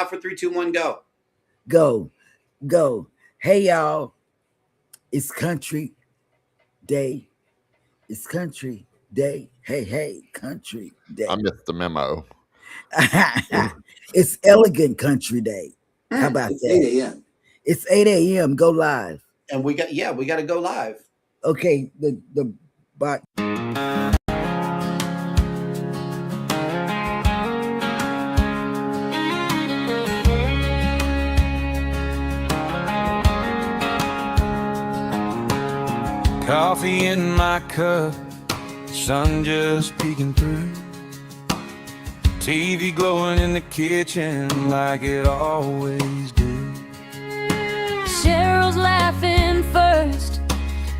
5, 4, 3, 2, 1, go. Go. Hey, y'all. It's country day. It's country day. Hey, country day. I missed the memo. It's elegant country day. How about It's that? 8 a.m. It's 8 a.m. Go live. And we got to go live. Okay, the bot. Coffee in my cup, sun just peeking through. TV glowing in the kitchen like it always do. Cheryl's laughing first,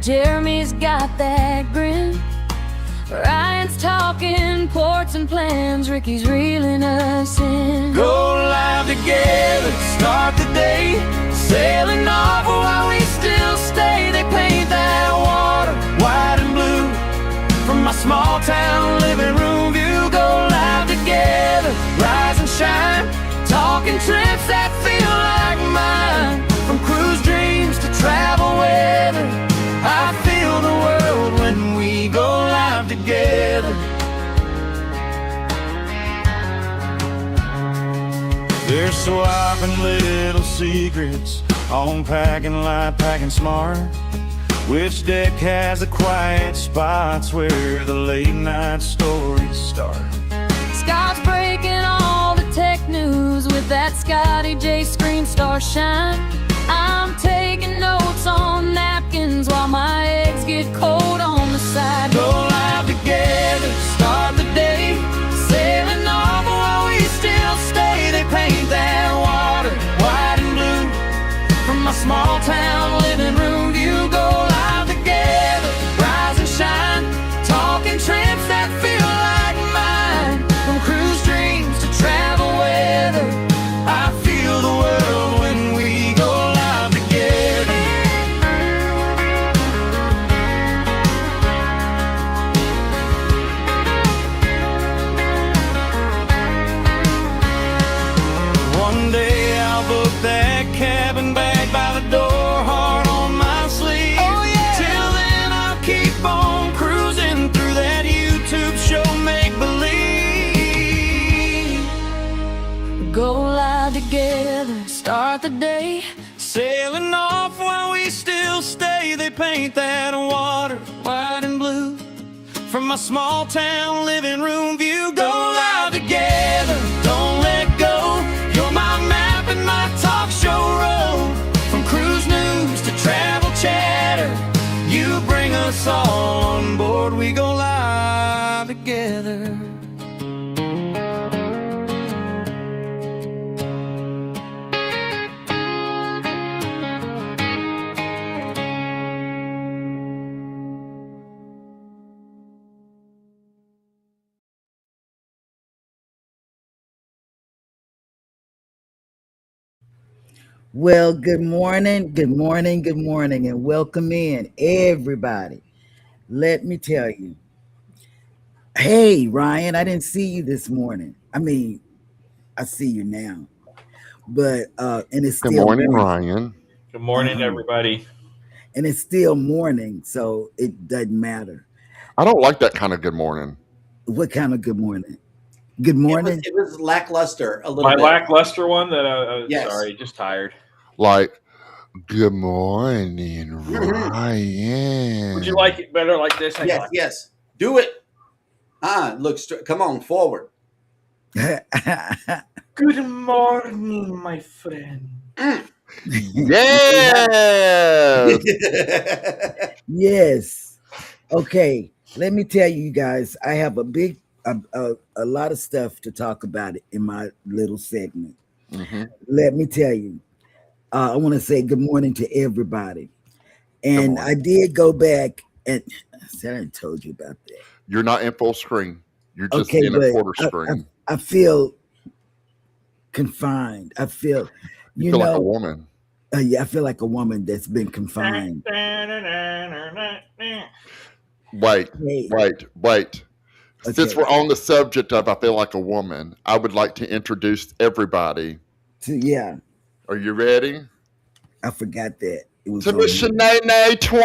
Jeremy's got that grin. Ryan's talking ports and plans, Ricky's reeling us in. Go live together, start the day, sailing off while we still stay. They paint that water white and blue from my small town living room view. Go live together, rise and shine, talking trips that feel like mine. From cruise dreams to travel weather, I feel the world when we go live together. They're swapping little secrets on packing light, packing smart. Which deck has the quiet spots where the late night stories start? Scott's breaking all the tech news with that Scotty J screen star shine. I'm taking notes on napkins while my eggs get cold on the side. Go live together, start the day, sailing off while we still stay. They paint that water white and blue from my small town living room view. Go live together, rise and shine, talking trips that feel like mine. From cruise dreams to travel weather, I feel the world when we go live together. One day I'll book that cabin bag by the door, heart on my sleeve. Oh yeah. Till then I'll keep on cruising through that YouTube show, make believe. Go live together, start the day, Sailing off while we still stay. They paint that water white and blue from my small town living room view. Go live together, don't let go. You're my map and my talk show road. From cruise news to travel chatter, you bring us all on board. We go live together. Well, good morning, and welcome in, everybody. Let me tell you. Hey, Ryan, I didn't see you this morning. I mean, I see you now, but and it's Good still morning, Ryan. Good morning, everybody. and it's still morning, so it doesn't matter. I don't like that kind of good morning. What kind of good morning? Good morning. It was lackluster a little My bit. lackluster one that I Yes. sorry, just tired. Like, good morning, Ryan. Would you like it better like this? Hang Yes, on. yes. Do it. Look straight. Come on, forward. Good morning, my friend. Yes. Yes. Okay. Let me tell you guys, I have a lot of stuff to talk about in my little segment. Mm-hmm. Let me tell you, I want to say good morning to everybody. And I did go back and I said I told you about that. You're not in full screen. You're just Okay, in a but quarter screen. I feel confined. I feel, you feel like a woman. Yeah, I feel like a woman that's been confined. Wait. Okay. Since we're on the subject of I feel like a woman, I would like to introduce everybody Yeah, Are you ready? I forgot that it was To on Miss here. Shanae Twain.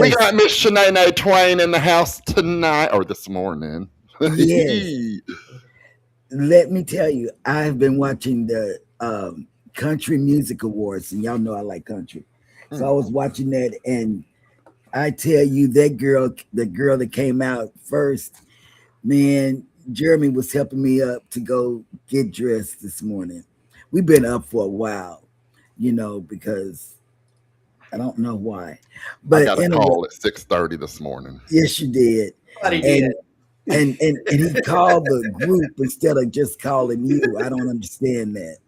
We Yes, got Miss Shanae Twain in the house tonight or this morning. yes. Let me tell you, I've been watching the country music awards, and y'all know I like country. So I was watching that, and I tell you, that girl, the girl that came out first, man, Jeremy was helping me up to go get dressed this morning. We've been up for a while, because I don't know why. I But got a anyway, call at 6:30 this morning. yes, you did. Somebody And did. and he called the group instead of just calling you. I don't understand that.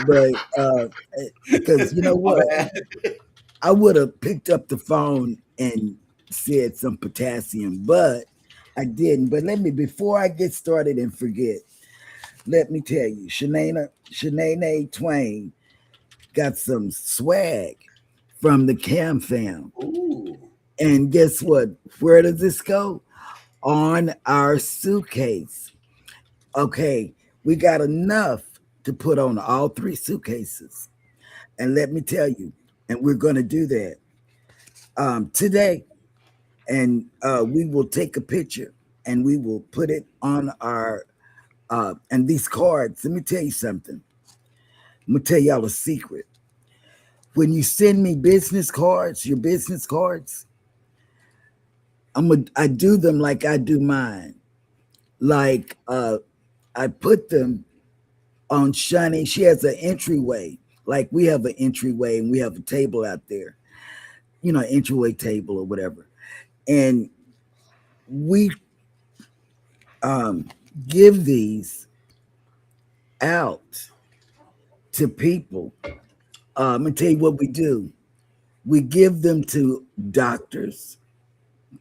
But because you know My what? bad. I would have picked up the phone and said some potassium, but I didn't. But before I get started and forget, let me tell you, Shanae Twain got some swag from the Cam Fam. Ooh. And guess what? Where does this go? On our suitcase. Okay, we got enough to put on all 3 suitcases. And let me tell you, and we're going to do that today. And we will take a picture and we will put it on our and these cards. Let me tell you something. I'm gonna tell y'all a secret. When you send me business cards, your business cards, I do them like I do mine. Like I put them on Shani. She has an entryway. Like we have an entryway and we have a table out there, entryway table or whatever. And we give these out to people. I'm gonna tell you what we do. We give them to doctors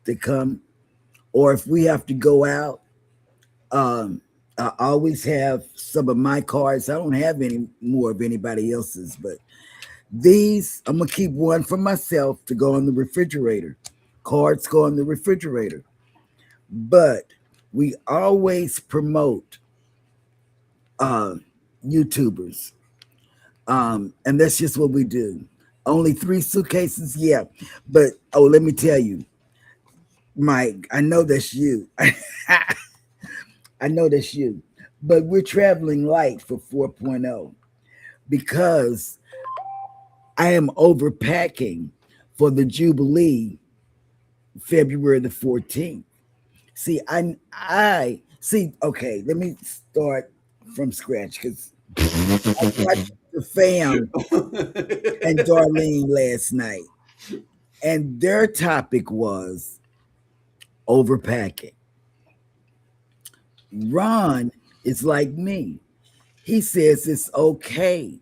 that come, or if we have to go out, I always have some of my cards. I don't have any more of anybody else's, but these I'm gonna keep one for myself to go in the refrigerator. Cards go in the refrigerator, but we always promote YouTubers. And that's just what we do. Only 3 suitcases, yeah. But let me tell you, Mike, I know that's you. I know that's you. But we're traveling light for 4.0 because I am overpacking for the Jubilee February the 14th. See, I see, okay, let me start from scratch because I watched the fam and Darlene last night, and their topic was overpacking. Ron is like me. He says it's okay,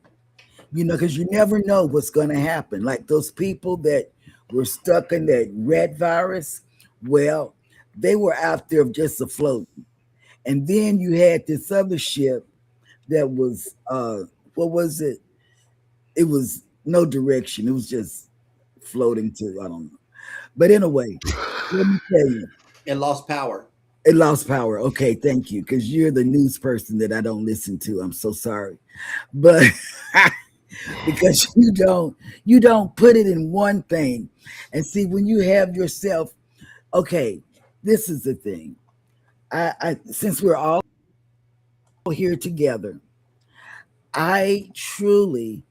because you never know what's going to happen. Like those people that were stuck in that rat virus, well, they were out there just afloat. And then you had this other ship that was, what was it? It was no direction. It was just floating to, I don't know. But anyway, let me tell you, It lost power. it lost power. Okay, thank you, because you're the news person that I don't listen to. I'm so sorry, but because you don't put it in one thing, and see when you have yourself. Okay, this is the thing. I since we're all here together, I truly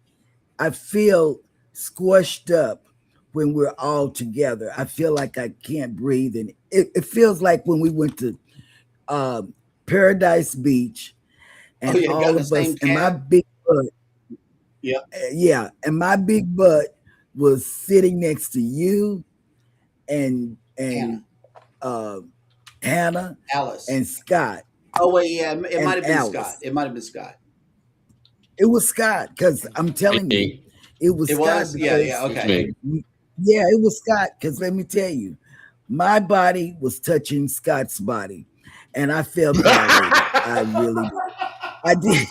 I feel squished up when we're all together. I feel like I can't breathe, and it feels like when we went to uh, Paradise Beach, Oh, and yeah, got all in the of us, same and my cab. big butt, Yeah, yeah, and my big butt was sitting next to you and Hannah, uh, Hannah Alice. and Scott Oh wait, yeah, it might and have been Scott. Alice. It might have been Scott. It was Scott because I'm telling you, Me. it was It Scott was. Yeah, yeah. because It's Okay. me. yeah, it was Scott because let me tell you, my body was touching Scott's body, and I felt violated. I really, I did.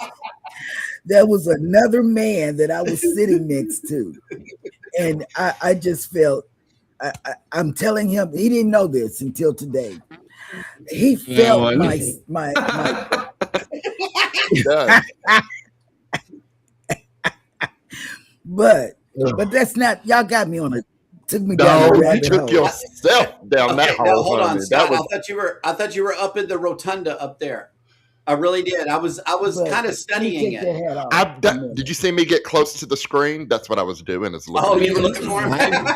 There was another man that I was sitting next to, and I just felt. I'm telling him he didn't know this until today. He That felt one. my done. but that's not. Y'all got me on a took me down a No, you rabbit took hole. yourself down that Okay, no, hole, hold on, honey. Scott. That was I thought you were up in the rotunda up there. I really did. I was But kind of let me studying take it. your hat off a minute. did you see me get close to the screen? That's what I was doing. Is looking Oh, at you were looking for him.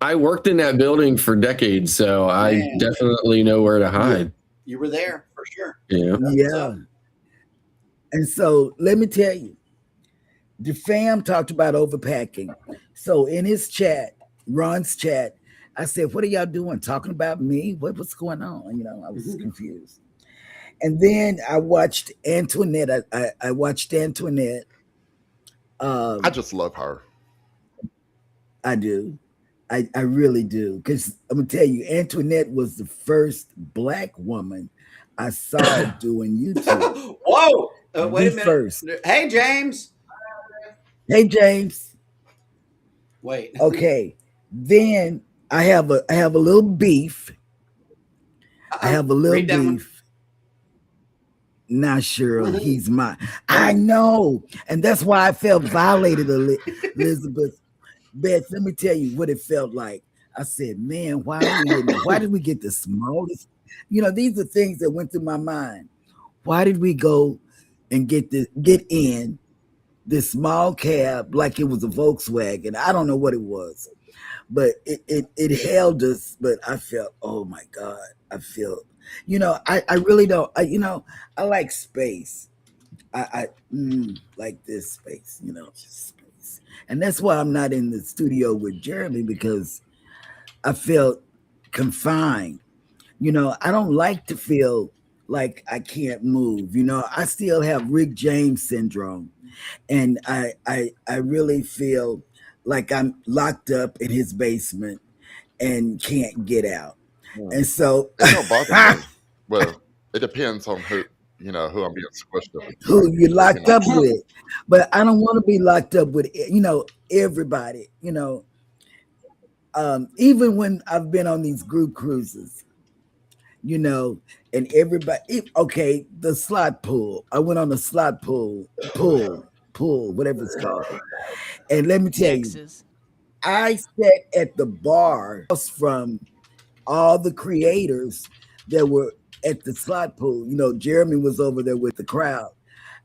I worked in that building for decades, so I Man. definitely know where to hide. You were there for sure. Yeah. That's what's Yeah. up. And so let me tell you, the fam talked about overpacking. So in his chat, Ron's chat, I said, "What are y'all doing? Talking about me? What's going on?" You know, I was confused. And then I watched Antoinette. I watched Antoinette. I just love her. I do. I really do. Because I'm gonna tell you, Antoinette was the first Black woman I saw doing YouTube. Whoa! Wait a The minute. first. Hey, James. Hey, James. Wait. Okay. Then I have a little beef. I have a little Read that one. beef. Now, Cheryl, he's mine. I know. And that's why I felt violated, Elizabeth. Beth, let me tell you what it felt like. I said, man, why did we get the smallest? You know, these are things that went through my mind. Why did we go and get in this small cab like it was a Volkswagen? I don't know what it was, but it held us. But I felt, oh my God, I feel, I really don't. I like space. I like this space, just space, and that's why I'm not in the studio with Jeremy, because I felt confined. I don't like to feel like I can't move. I still have Rick James syndrome, and I really feel like I'm locked up in his basement and can't get out. And so It don't bother me. Well, it depends on who I'm being squished up against. who you locked up with, but I don't want to be locked up with everybody. Even when I've been on these group cruises, and everybody. Okay, the slot pool. I went on the slot pool, whatever it's called. And let me tell you, I sat at the bar from all the creators that were at the slot pool. Jeremy was over there with the crowd.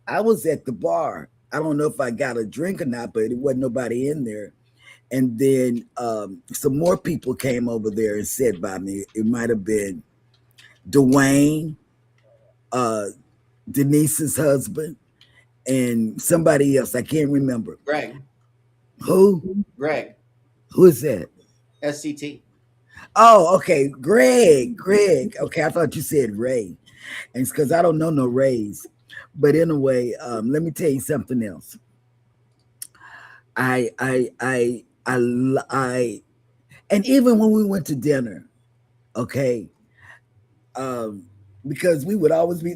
I was at the bar. I don't know if I got a drink or not, but it wasn't nobody in there. And then some more people came over there and sat by me. It might have been Dwayne, Denise's husband, and somebody else. I can't remember. Greg. Who? Greg. Who is that? SCT. Oh, okay. Greg. Okay, I thought you said Ray. And it's because I don't know no Rays. But anyway, let me tell you something else. I and even when we went to dinner, okay, because we would be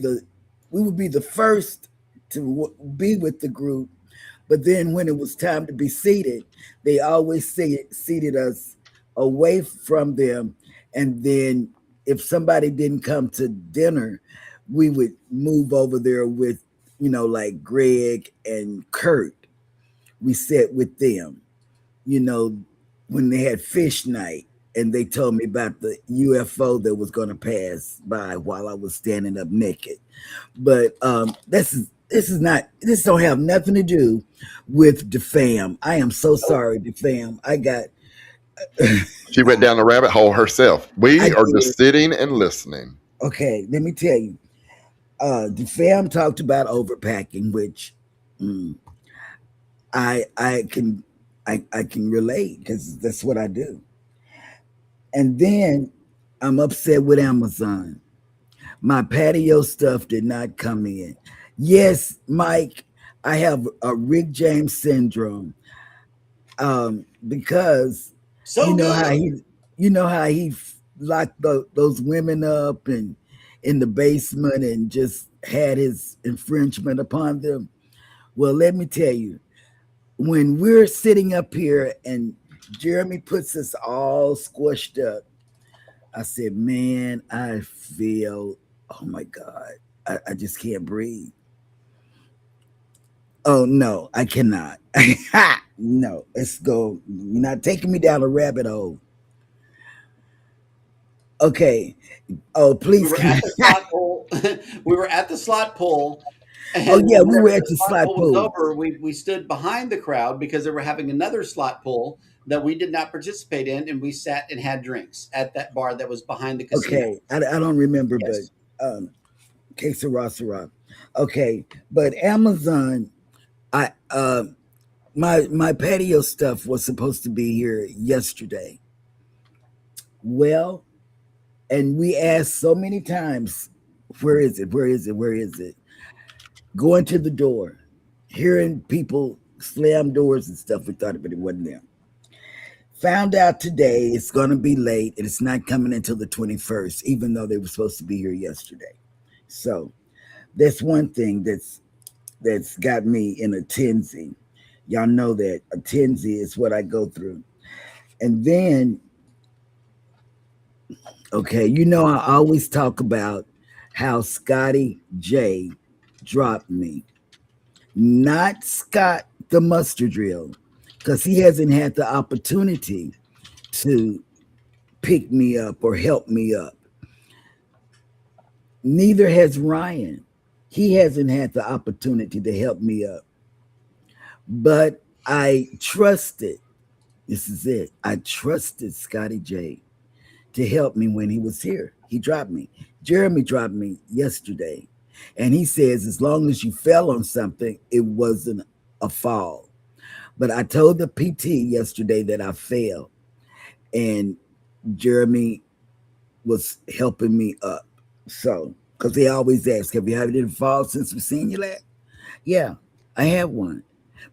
the first to be with the group, but then when it was time to be seated, they always seated us away from them, and then if somebody didn't come to dinner, we would move over there with like Greg and Kurt. We sat with them, when they had fish night, and they told me about the UFO that was going to pass by while I was standing up naked. But this don't have nothing to do with DeFam. I am so sorry, DeFam. She went down the rabbit hole herself. We I are did. just sitting and listening. Okay, let me tell you. DeFam talked about overpacking, which I can relate, because that's what I do. And then I'm upset with Amazon. My patio stuff did not come in. Yes, Mike, I have a Rick James syndrome. Because how he locked those women up and in the basement and just had his infringement upon them. Well, let me tell you, when we're sitting up here and Jeremy puts us all squished up, I said, man, I feel, oh my God, I just can't breathe. Oh no, I cannot. No, let's go. You're not taking me down a rabbit hole. Okay. Oh, We please were can. at the slot pull. We were at the slot pull, Oh and yeah, we whenever were at the the slot slot pull was pool. over, we stood behind the crowd because they were having another slot pull that we did not participate in, and we sat and had drinks at that bar that was behind the casino. Okay, I don't remember, but Yes. um, que sera. Okay, but Amazon, I my patio stuff was supposed to be here yesterday. Well, and we asked so many times, where is it? Where is it? Where is it? Going to the door, hearing people slam doors and stuff. We thought it wasn't there. Found out today it's going to be late and it's not coming until the 21st, even though they were supposed to be here yesterday. So that's one thing that's got me in a tensy. Y'all know that a tensy is what I go through. And then, okay, you know, I always talk about how Scotty J dropped me, not Scott the mustard drill, because he hasn't had the opportunity to pick me up or help me up. Neither has Ryan. He hasn't had the opportunity to help me up. But I trusted, this is it. I trusted Scotty J to help me when he was here. He dropped me. Jeremy dropped me yesterday. And he says, as long as you fell on something, it wasn't a fall. But I told the PT yesterday that I fell. And Jeremy was helping me up. So, because they always ask, have you had any falls since we've seen you last? Yeah, I have one.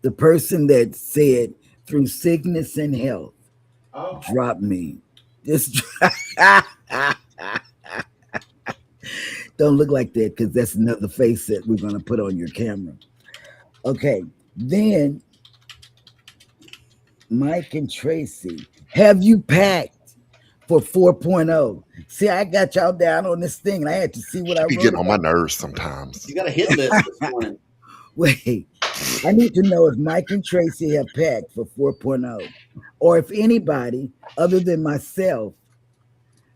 The person that said, through sickness and health, dropped me. Just don't look like that because that's another face that we're going to put on your camera. Okay, then Mike and Tracy, have you packed for 4.0? See, I got y'all down on this thing and I had to see what I You be wrote getting on my about. nerves sometimes. You got a hit list this morning. Wait, I need to know if Mike and Tracy have packed for 4.0 or if anybody other than myself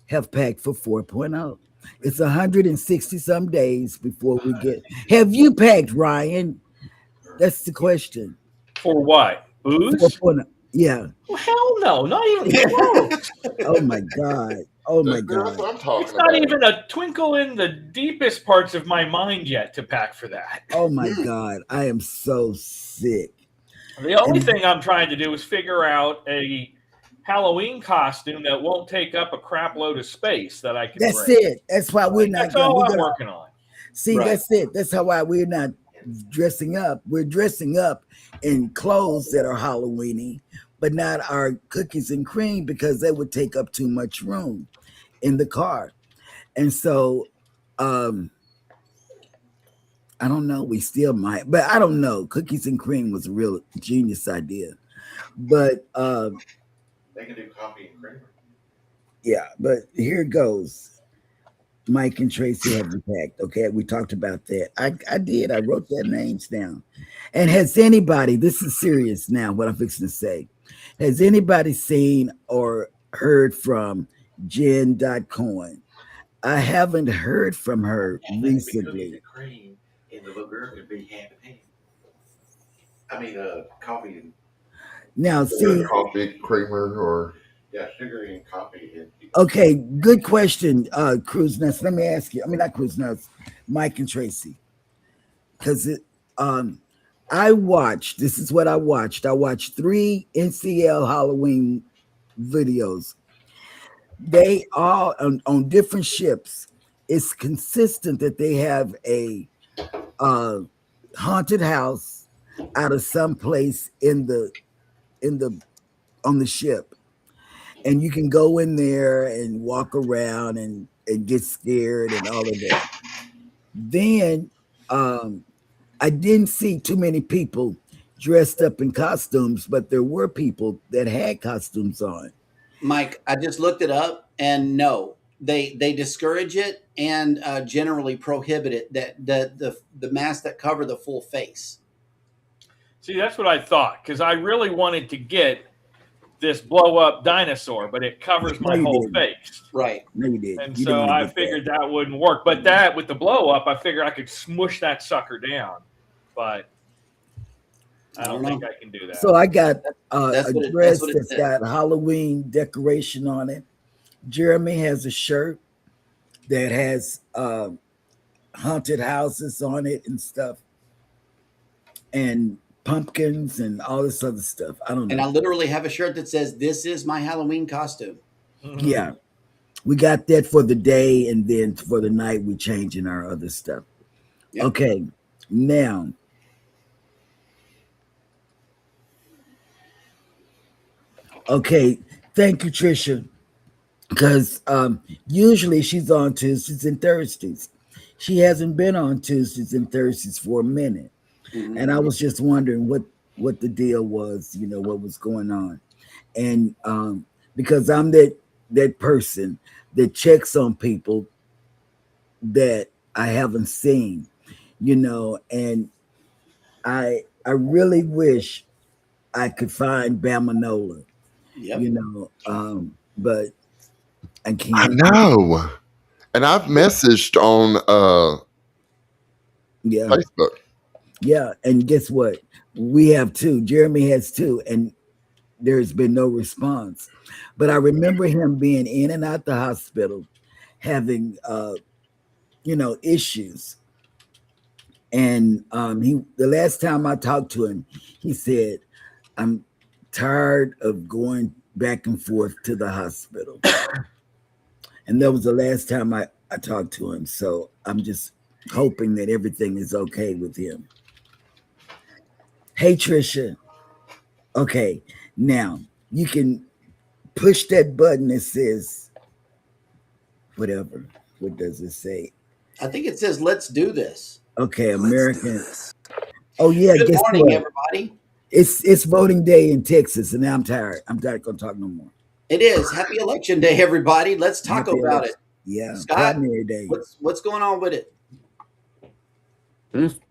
have packed for 4.0. It's 160 some days before we get. Have you packed, Ryan? That's the question. For what? Booze? 4.0. Yeah. Well, hell no, not even close. Oh my God. Oh my That's God. what I'm talking It's not about. even a twinkle in the deepest parts of my mind yet to pack for that. Oh my God. I am so sick. The only thing I'm trying to do is figure out a Halloween costume that won't take up a crap load of space that I can That's bring. it. That's why we're not That's all I'm gonna working on. see. Right. That's it. That's how why we're not dressing up. We're dressing up in clothes that are Halloweeny, but not our cookies and cream because they would take up too much room in the car. And so I don't know, we still might, but I don't know. Cookies and cream was a real genius idea. But They can do coffee and creamer. yeah, but here it goes. Mike and Tracy have packed. Okay, we talked about that. I did. I wrote their names down. And has anybody, this is serious now, what I'm fixing to say. Has anybody seen or heard from Jen.coin? I haven't heard from her recently. Cream and the little girl could be hand in hand. I mean, coffee and Now, see, Coffee creamer or sugar and coffee and okay, good question, Cruz Nuts. Let me ask you. I mean, not Cruz Nuts, Mike and Tracy. Because I watched, this is what I watched. I watched 3 NCL Halloween videos. They all on different ships. It's consistent that they have a haunted house out of some place in the on the ship, and you can go in there and walk around and get scared and all of that. Then I didn't see too many people dressed up in costumes, but there were people that had costumes on. Mike, I just looked it up, and no, they discourage it and generally prohibit it. That the masks that cover the full face. See, that's what I thought because I really wanted to get this blow up dinosaur, but it covers my whole face. Right. No, you did. And You so didn't I get figured that wouldn't work. But that with the blow up, I figured I could smush that sucker down. But I don't think I can do that. So I got That's a what it- dress that's what it that's said. got Halloween decoration on it. Jeremy has a shirt that has haunted houses on it and stuff, and pumpkins and all this other stuff. I don't know. And I literally have a shirt that says, "This is my Halloween costume." Mhm. Yeah, we got that for the day, and then for the night we changing our other stuff. Yep. Okay, now okay, thank you, Trisha, because usually she's on Tuesdays and Thursdays. She hasn't been on Tuesdays and Thursdays for a minute, Mhm. and I was just wondering what the deal was, what was going on. And because I'm that person that checks on people that I haven't seen, and I really wish I could find Bamanola, Yep. but I I can't. know. And I've messaged on Yeah, Facebook. yeah, and guess what? We have two. Jeremy has two, and there's been no response. But I remember him being in and out the hospital, having issues. And the last time I talked to him, he said, "I'm tired of going back and forth to the hospital." And that was the last time I talked to him. So I'm just hoping that everything is okay with him. Hey, Trisha. Okay, now you can push that button that says whatever. What does it say? I think it says, "Let's do this." Okay, American. Oh yeah, Good guess morning, what? everybody. It's voting day in Texas, and now I'm tired. I'm not gonna talk no more. It is. Happy Election Day, everybody. Let's talk Happy about election. it. Yeah, Scott, primary day. What's going on with it?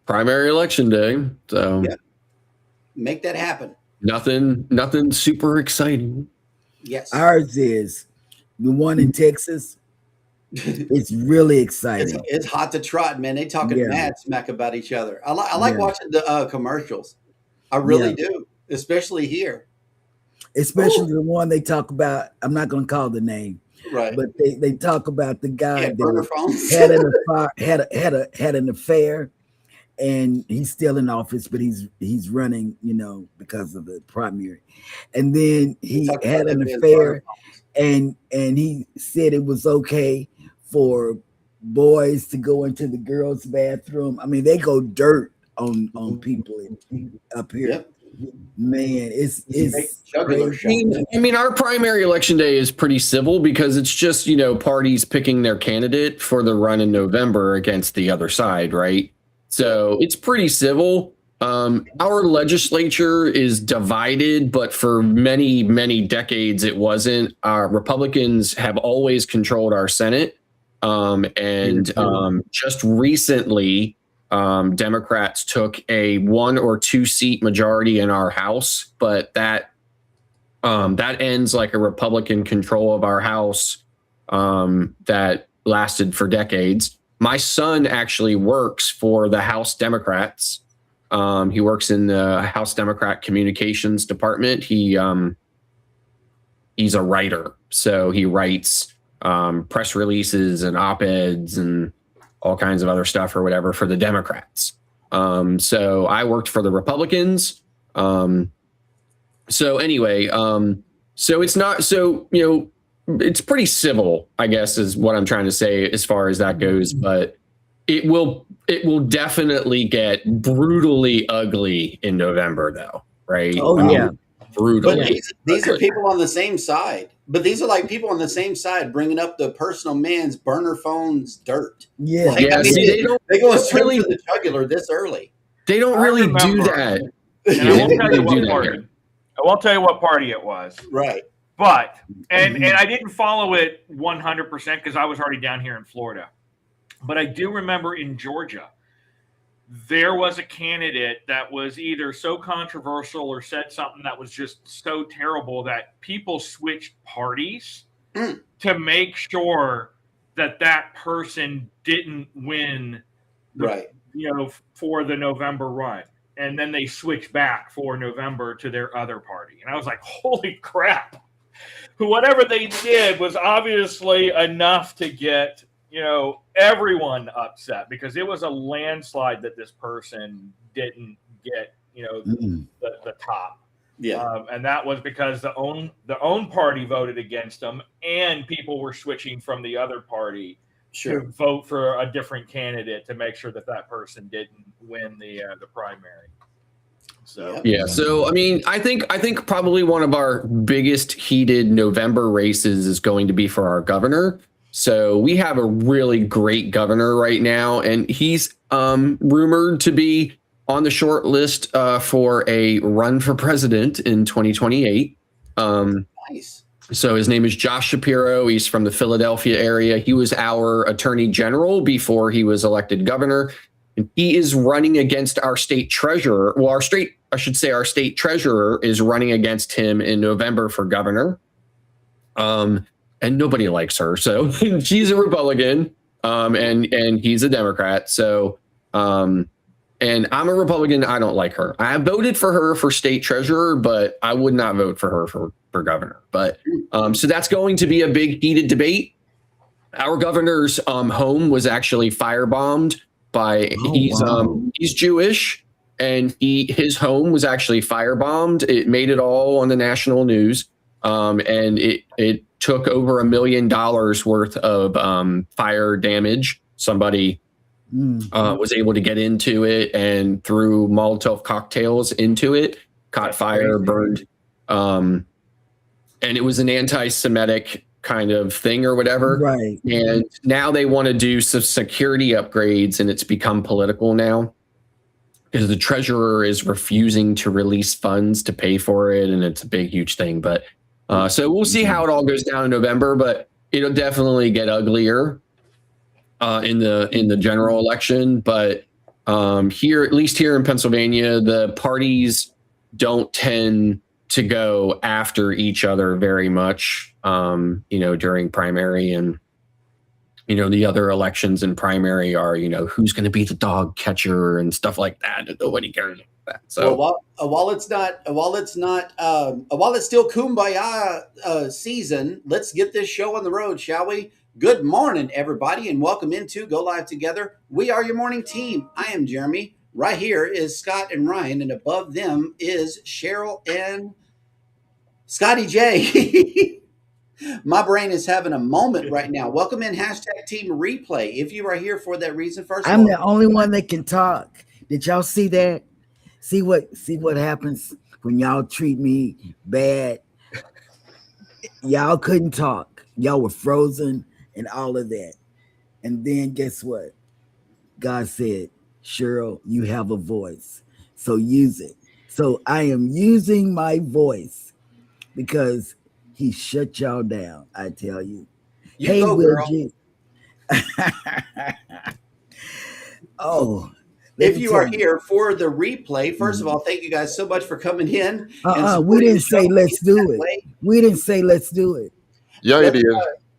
Primary election day. So Yeah. Make that happen. nothing super exciting. Yes. Ours is the one in Texas. It's really exciting. It's hot to trot, man. They talking Yeah. mad smack about each other. I like Yeah. watching the commercials. I really Yeah. do, especially here. Especially the one they talk about. I'm not gonna call the name, Right. but they talk about the guy Yeah, burner that phones. had an affair, and he's still in office, but he's running, because of the primary. And then he Talk about had an that man's affair, burner phones. and he said it was okay for boys to go into the girls' bathroom. I mean, they go dirt on people up here. Yep. Man, it's Jugular crazy. shot. I mean, our primary election day is pretty civil because it's just, parties picking their candidate for the run in November against the other side, right? So it's pretty civil. Our legislature is divided, but for many, many decades it wasn't. Our Republicans have always controlled our Senate. Just recently, Democrats took a 1 or 2 seat majority in our House, but that ends like a Republican control of our House that lasted for decades. My son actually works for the House Democrats. He works in the House Democrat Communications Department. He's a writer, so he writes press releases and op-eds and all kinds of other stuff or whatever for the Democrats. So I worked for the Republicans. So anyway, so it's not so, it's pretty civil, I guess, is what I'm trying to say as far as that goes. But it will definitely get brutally ugly in November, though, right? Oh, I mean, yeah. brutally. But these are people on the same side. But these are like people on the same side bringing up the personal man's burner phones dirt. Yeah. Like, Yeah, see, they don't they go straight really- to the jugular this early. They don't I really do remember. that. And I won't tell you Do what that party. here. I won't tell you what party it was. Right. But and I didn't follow it 100% because I was already down here in Florida. But I do remember in Georgia, there was a candidate that was either so controversial or said something that was just so terrible that people switched parties to make sure that that person didn't win Right. For the November run. And then they switched back for November to their other party. And I was like, holy crap. Whatever they did was obviously enough to get everyone upset, because it was a landslide that this person didn't get the top. Yeah. And that was because the own party voted against them, and people were switching from the other party Sure. to vote for a different candidate to make sure that that person didn't win the primary. So yeah. So I mean, I think probably one of our biggest heated November races is going to be for our governor. So we have a really great governor right now, and he's rumored to be on the short list for a run for president in 2028. Nice. So his name is Josh Shapiro. He's from the Philadelphia area. He was our attorney general before he was elected governor. And he is running against our state treasurer. Well, our state treasurer is running against him in November for governor. And nobody likes her. So she's a Republican, and he's a Democrat. So, and I'm a Republican. I don't like her. I voted for her for state treasurer, but I would not vote for her for governor. But so that's going to be a big heated debate. Our governor's home was actually firebombed by he's Jewish, and his home was actually firebombed. It made it all on the national news, and it took over $1 million worth of fire damage. Somebody was able to get into it and threw Molotov cocktails into it, caught fire, burned. And it was an anti-Semitic kind of thing or whatever. Right. And now they want to do some security upgrades, and it's become political now because the treasurer is refusing to release funds to pay for it. And it's a big, huge thing. But so we'll see how it all goes down in November, but it'll definitely get uglier in the general election. But here, at least here in Pennsylvania, the parties don't tend to go after each other very much, during primary, and, the other elections in primary are, who's going to be the dog catcher and stuff like that. And nobody cares about that. So while it's still kumbaya season, let's get this show on the road, shall we? Good morning, everybody, and welcome into Go Live Together. We are your morning team. I am Jeremy. Right here is Scott and Ryan, and above them is Cheryl and Scotty J. My brain is having a moment right now. Welcome in #Team Replay. If you are here for that reason, first of all, I'm the only one that can talk. Did y'all see that? See what happens when y'all treat me bad? Y'all couldn't talk. Y'all were frozen and all of that. And then guess what? God said, Cheryl, you have a voice, so use it. So I am using my voice because he shut y'all down, I tell you. You go, Will girl. G. Oh, if you are here for the replay, first of all, thank you guys so much for coming in. We didn't say let's do it. We didn't say let's do it. Yeah, it is.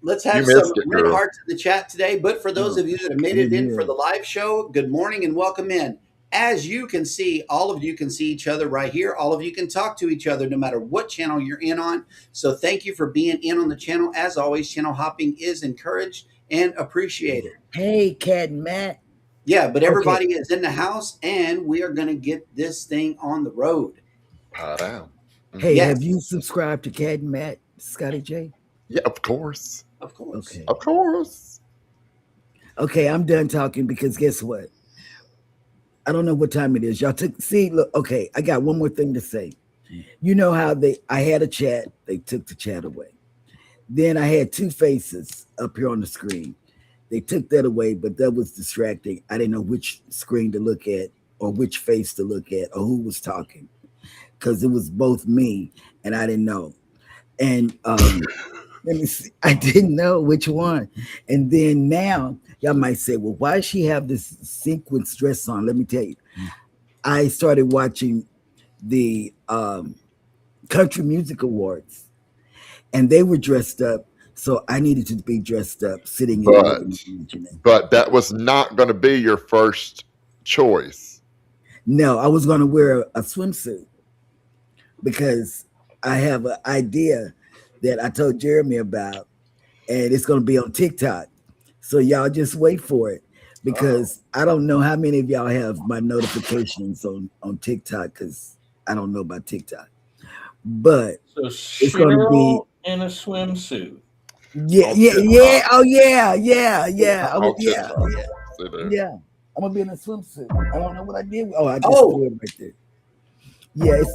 Let's have You some missed it, red girl. hearts in the chat today. But for those of you that have made it in for the live show, good morning and welcome in. As you can see, all of you can see each other right here. All of you can talk to each other no matter what channel you're in on. So thank you for being in on the channel. As always, channel hopping is encouraged and appreciated. Hey, Cat and Matt. Yeah, but everybody is in the house, and we are going to get this thing on the road. Down. Hey, Yes. have you subscribed to Cat and Matt, Scotty J? Yeah, of course. Of course. Okay. Of course. Okay, I'm done talking because guess what? I don't know what time it is. Y'all look, okay, I got one more thing to say. You know how I had a chat, they took the chat away. Then I had two faces up here on the screen. They took that away, but that was distracting. I didn't know which screen to look at or which face to look at or who was talking because it was both me and I didn't know. And Let me see. I didn't know which one. And then now y'all might say, well, why does she have this sequence dress on? Let me tell you. I started watching the Country Music Awards, and they were dressed up. So I needed to be dressed up, sitting in the But living room. You know. but that was not going to be your first choice. No, I was going to wear a swimsuit because I have an idea that I told Jeremy about, and it's going to be on TikTok. So y'all just wait for it because I don't know how many of y'all have my notifications on TikTok because I don't know about TikTok. But So it's going to be Cheryl in a swimsuit. yeah, On yeah, yeah. TikTok. Oh yeah, yeah, yeah. On Yeah, TikTok. yeah, See there. yeah. I'm gonna be in a swimsuit. I don't know what I did. Oh, I just Oh. threw it right there. Yes,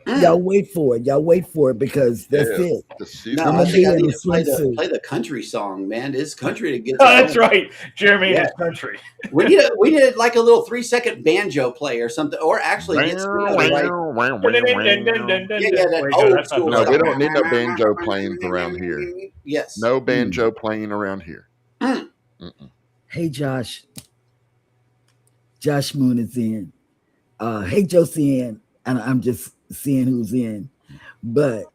Mm. y'all wait for it. Y'all wait for it because that's Yes, it. 'cause she's No, I'm I gonna think be I in need a to play swimsuit. the country song, man. It's country that gets Oh, us that's going. right. Jeremy in Yeah. his country. We need like a little 3-second banjo play or something, or actually get the right. Yeah, that Wait, no, old that's not school the No, stuff. we right don't one. need no banjo planes around here. Yes. No banjo playing around here. Mm. Mm-mm. Hey Josh. Josh Moon is in. Hey Josie in. And I'm just seeing who's in. But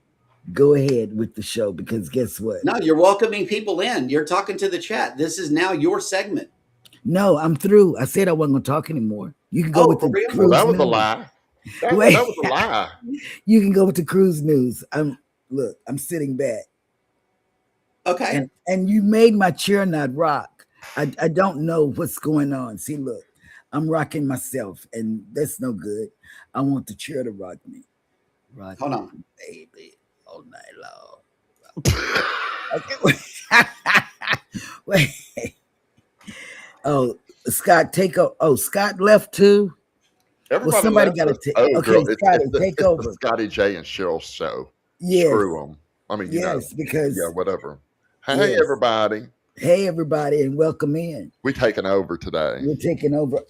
go ahead with the show because guess what? No, you're welcoming people in. You're talking to the chat. This is now your segment. No, I'm through. I said I wasn't gonna talk anymore. You can go Oh, with for the real? Well, cruise that was a news. lie. That Wait. was a lie. You can go with the cruise news. I'm sitting back. Okay. And you made my chair not rock. I don't know what's going on. See, look, I'm rocking myself, and that's no good. I want the chair to rock me. Rock Hold me, on. baby, all night long. Okay. Wait. Oh, Scott, take over. Oh, Scott left too. Everybody somebody left gotta us. take- Oh, okay, girl, Scotty, it's take the over. Scotty J and Cheryl show. Yes, Screw them. I mean, yes, because yeah, whatever. Hey, yes. everybody. Hey, everybody, and welcome in. We taking over today. We're taking over.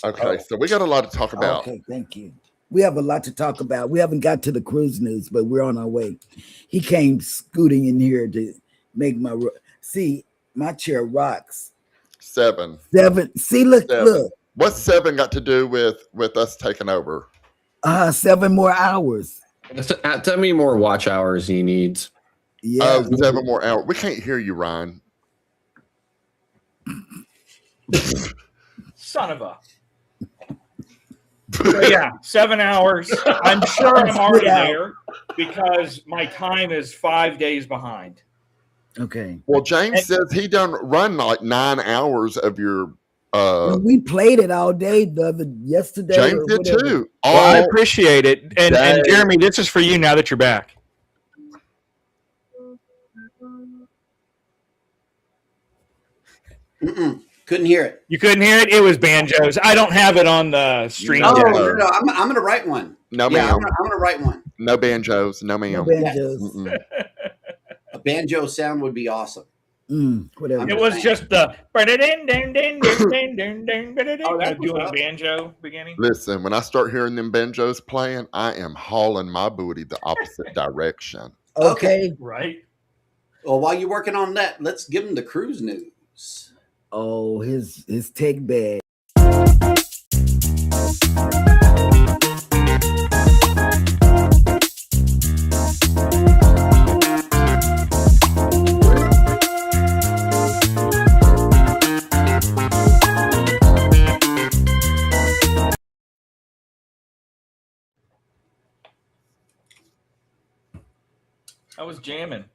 Okay, so we got a lot to talk about. Okay, thank you. We have a lot to talk about. We haven't got to the cruise news, but we're on our way. He came scooting in here to make see my chair rocks. 7. 7. See, look, 7. look. What's 7 got to do with us taking over? 7 more hours. Tell me more watch hours he needs. Yeah. Oh, 7 more hours. We can't hear you, Ryan. Son of a. So yeah, 7 hours. I'm sure I'm already there because my time is 5 days behind. Okay. Well, James says he done run like 9 hours of your. We played it all day yesterday. James or did whatever. too. Well, I appreciate it. And day. Jeremy, this is for you now that you're back. Mm-mm. Couldn't hear it. You couldn't hear it? It was banjos. I don't have it on the stream. Oh, yet. no. I'm going to write one. No, Yeah, ma'am. I'm going to write one. No banjos. No, No ma'am. banjos. Mm-mm. A banjo sound would be awesome. Whatever. It was just the that's doing what's a up. banjo beginning. Listen, when I start hearing them banjos playing, I am hauling my booty the opposite direction. Okay. Right? Well, while you're working on that, let's give him the cruise news. Oh, his tech bag. I was jamming.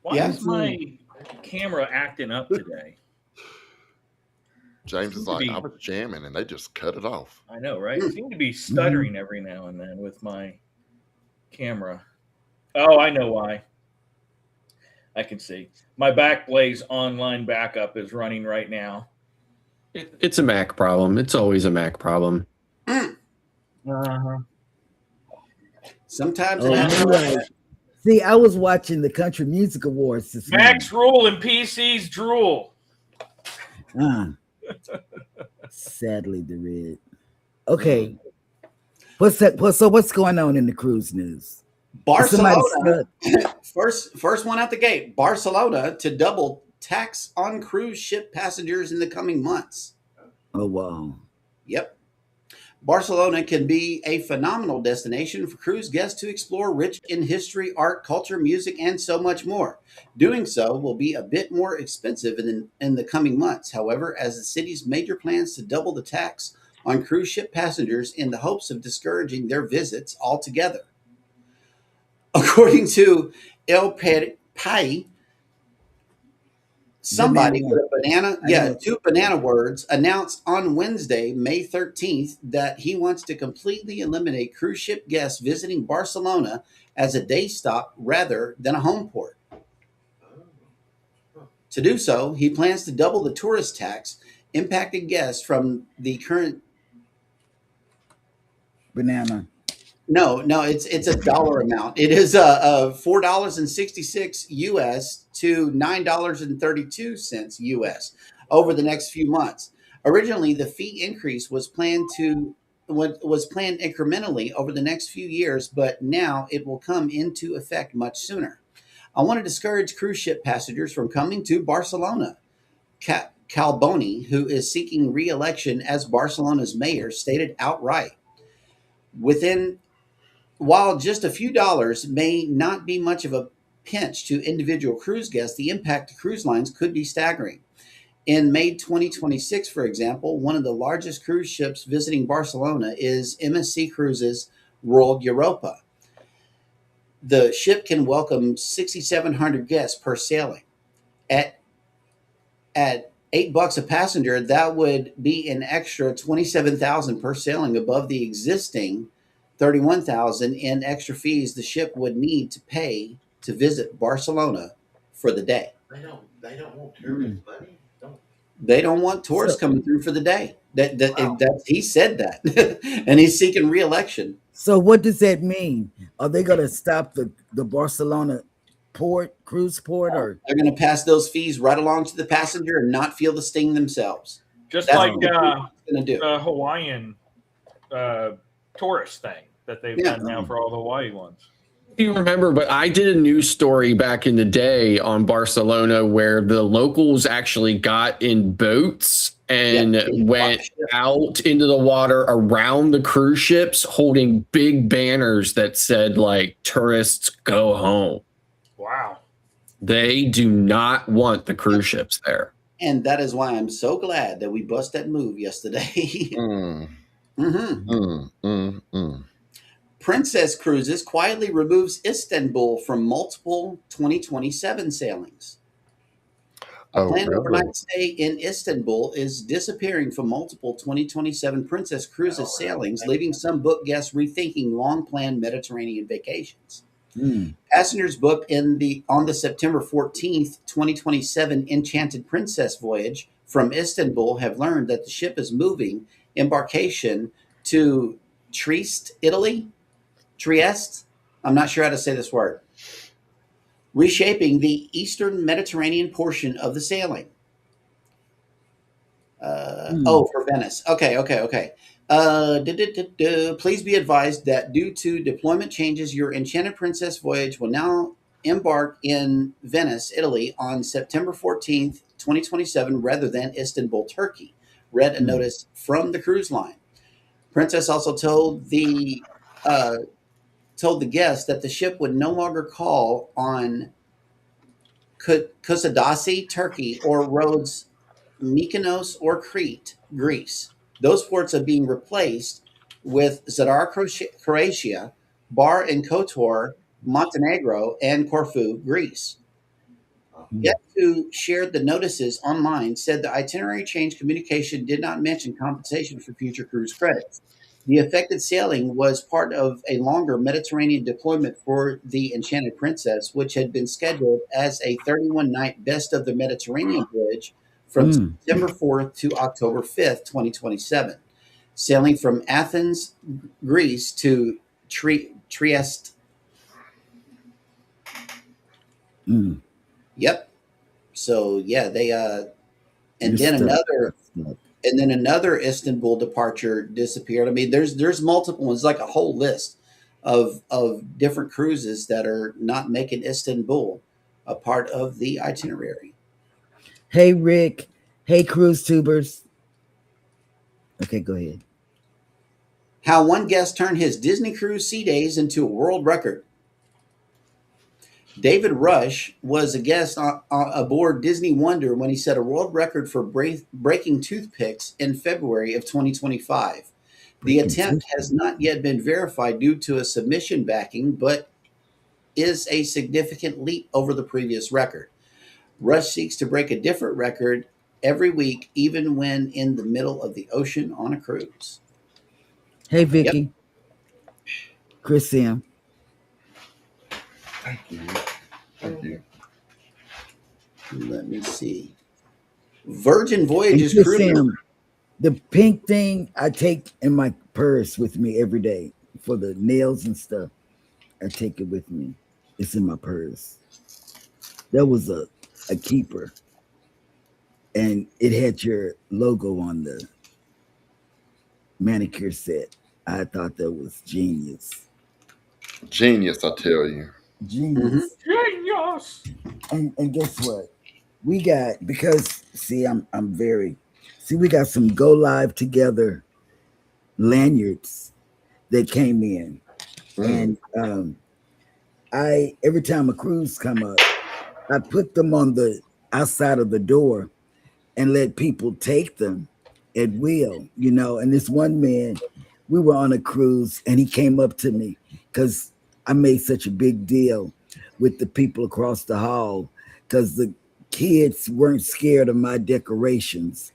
Why Yeah. is my camera acting up today? James is Seems to like, be- I was jamming and they just cut it off. I know, right? I seem to be stuttering every now and then with my camera. Oh, I know why. I can see. My Backblaze online backup is running right now. It's a Mac problem. It's always a Mac problem. Uh-huh. Sometimes Oh, it happens. you're right. See, I was watching the Country Music Awards this Max rule and PC's drool. morning. Sadly, there is. Okay. What's going on in the cruise news? Somebody Barcelona, said, first one out the gate. Barcelona to double tax on cruise ship passengers in the coming months. oh, wow. Yep. Barcelona can be a phenomenal destination for cruise guests to explore, rich in history, art, culture, music, and so much more. Doing so will be a bit more expensive in the coming months. However, as the city's major plans to double the tax on cruise ship passengers in the hopes of discouraging their visits altogether. According to El País, somebody Banana. with a banana, I know. two banana words, announced on Wednesday, May 13th, that he wants to completely eliminate cruise ship guests visiting Barcelona as a day stop rather than a home port. To do so, he plans to double the tourist tax, impacting guests from the current. Banana. No, it's a dollar amount. It is $4.66 US to $9.32 US over the next few months. Originally, the fee increase was planned incrementally over the next few years, but now it will come into effect much sooner. I want to discourage cruise ship passengers from coming to Barcelona. Calboni, who is seeking re-election as Barcelona's mayor, stated outright. Within While just a few dollars may not be much of a pinch to individual cruise guests, the impact to cruise lines could be staggering. In May 2026, for example, one of the largest cruise ships visiting Barcelona is MSC Cruises World Europa. The ship can welcome 6,700 guests per sailing. At $8 a passenger, that would be an extra 27,000 per sailing above the existing 31,000 in extra fees the ship would need to pay to visit Barcelona for the day. They don't want tourists, buddy. Don't. They don't want tourists coming through for the day. That he said that, and he's seeking re-election. So what does that mean? Are they going to stop the Barcelona cruise port, or They're going to pass those fees right along to the passenger and not feel the sting themselves. Just That's like what they're going to do. the Hawaiian tourist thing that they've done now for all the Hawaii ones. You remember, but I did a news story back in the day on Barcelona where the locals actually got in boats and went out into the water around the cruise ships holding big banners that said, like, tourists go home. Wow. They do not want the cruise ships there. And that is why I'm so glad that we bust that move yesterday. Princess Cruises quietly removes Istanbul from multiple 2027 sailings. A planned overnight stay in Istanbul is disappearing from multiple 2027 Princess Cruises sailings, leaving some book guests rethinking long-planned Mediterranean vacations. Passengers booked on the September 14th, 2027 Enchanted Princess voyage from Istanbul have learned that the ship is moving embarkation to Trieste, Italy. Trieste? I'm not sure how to say this word. Reshaping the eastern Mediterranean portion of the sailing. For Venice. Okay. Please be advised that due to deployment changes, your Enchanted Princess voyage will now embark in Venice, Italy on September 14th, 2027, rather than Istanbul, Turkey, read a notice from the cruise line. Princess also told the guests that the ship would no longer call on Kusadasi, Turkey, or Rhodes, Mykonos, or Crete, Greece. Those ports are being replaced with Zadar, Croatia, Bar and Kotor, Montenegro, and Corfu, Greece. Guests who shared the notices online said the itinerary change communication did not mention compensation for future cruise credits. The affected sailing was part of a longer Mediterranean deployment for the Enchanted Princess, which had been scheduled as a 31-night Best of the Mediterranean voyage from September 4th to October 5th, 2027, sailing from Athens, Greece to Trieste. Yep. So yeah, they and then another Istanbul departure disappeared. I mean, there's multiple ones, like a whole list of different cruises that are not making Istanbul a part of the itinerary. Hey, Rick. Hey, cruise tubers. Okay, go ahead. How one guest turned his Disney cruise sea days into a world record. David Rush was a guest aboard Disney Wonder when he set a world record for breaking toothpicks in February of 2025. The Breaking attempt has toothpicks. not yet been verified due to a submission backing, but is a significant leap over the previous record. Rush seeks to break a different record every week, even when in the middle of the ocean on a cruise. Hey, Yep. Vicky. Chris Sam. Thank you. Thank you. Let me see. Virgin And Voyages Chris cruise. Sam, the pink thing I take in my purse with me every day for the nails and stuff. I take it with me. It's in my purse. That was a keeper. And it had your logo on the manicure set. I thought that was genius. Genius, I tell you. Genius. Genius. And guess what? We got, because see, we got some Go Live Together lanyards that came in. And every time a cruise come up, I put them on the outside of the door and let people take them at will, And this one man, we were on a cruise and he came up to me because I made such a big deal with the people across the hall because the kids weren't scared of my decorations.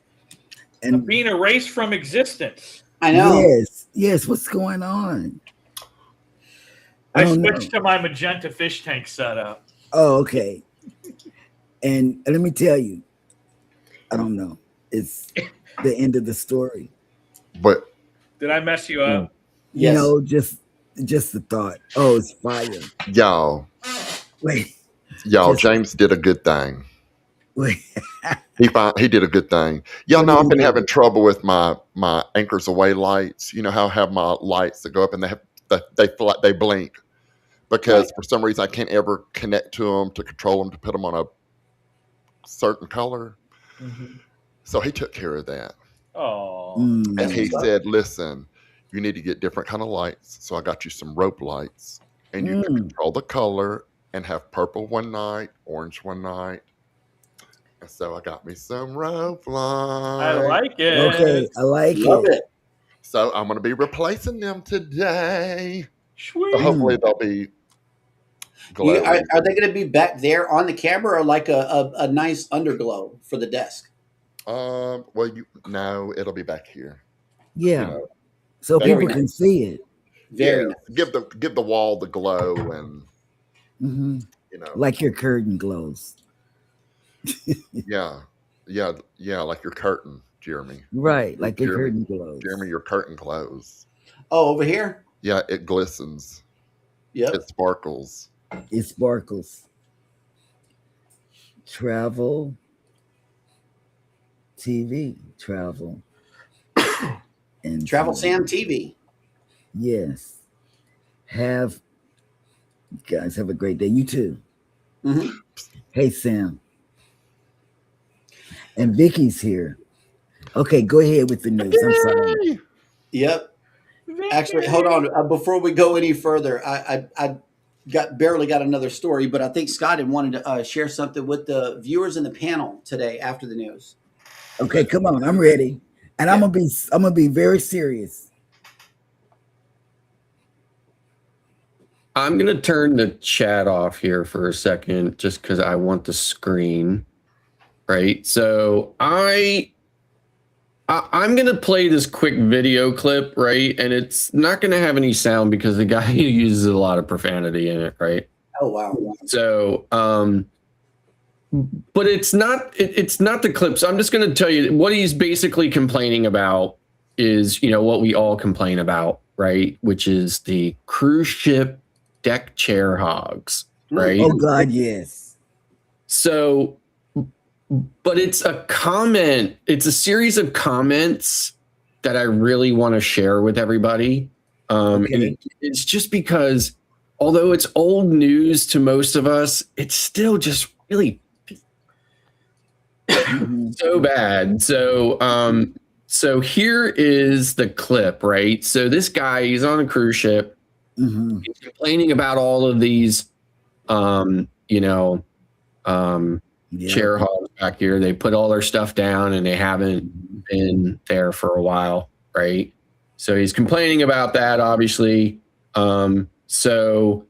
And being erased from existence. I know. Yes. What's going on? I switched to my magenta fish tank setup. Oh, okay. And let me tell you, I don't know. It's the end of the story. But Did I mess you up? Yes. Just the thought. Oh, it's fire. y'all, Wait. James did a good thing. Wait. He did a good thing. Y'all know I've been having trouble with my anchors away lights. You know how I have my lights that go up and they blink because for some reason I can't ever connect to them to control them to put them on a certain color. Mm-hmm. So he took care of that. Oh. And he said, "Listen, you need to get different kind of lights. So I got you some rope lights, and you can control the color and have purple one night, orange one night." And so I got me some rope lights. I like it. Okay, I like it. So I'm going to be replacing them today. Sweet. So hopefully they'll be glowing. Are they going to be back there on the camera or like a nice underglow for the desk? Well, it'll be back here. Yeah. So people can see it. Very nice. Give the wall the glow and like your curtain glows. yeah, like your curtain, Jeremy. Right, like your curtain glows. Jeremy, your curtain glows. Oh, over here? Yeah, it glistens. Yep. It sparkles. It sparkles. Travel TV. Travel. And Travel TV. Sam TV. Yes. Guys, have a great day. You too. Mm-hmm. Hey, Sam. And Vicky's here. Okay, go ahead with the news. I'm sorry. Yep. Actually, hold on. Before we go any further, I barely got another story, but I think Scott had wanted to share something with the viewers in the panel today after the news. Okay, come on. I'm ready. And I'm gonna be very serious. I'm gonna turn the chat off here for a second, just because I want the screen. Right. So I'm gonna play this quick video clip, right? And it's not gonna have any sound because the guy uses a lot of profanity in it, right? Oh wow. So but it's not the clips. I'm just gonna tell you what he's basically complaining about is, what we all complain about, right? Which is the cruise ship deck chair hogs, right? Oh God, yes. So, but it's a comment. It's a series of comments that I really want to share with everybody. And it's just because, although it's old news to most of us, it's still just really so bad. So here is the clip, right? So this guy, he's on a cruise ship. He's complaining about all of these, chair hogs back here. They put all their stuff down and they haven't been there for a while, right? So he's complaining about that, obviously. So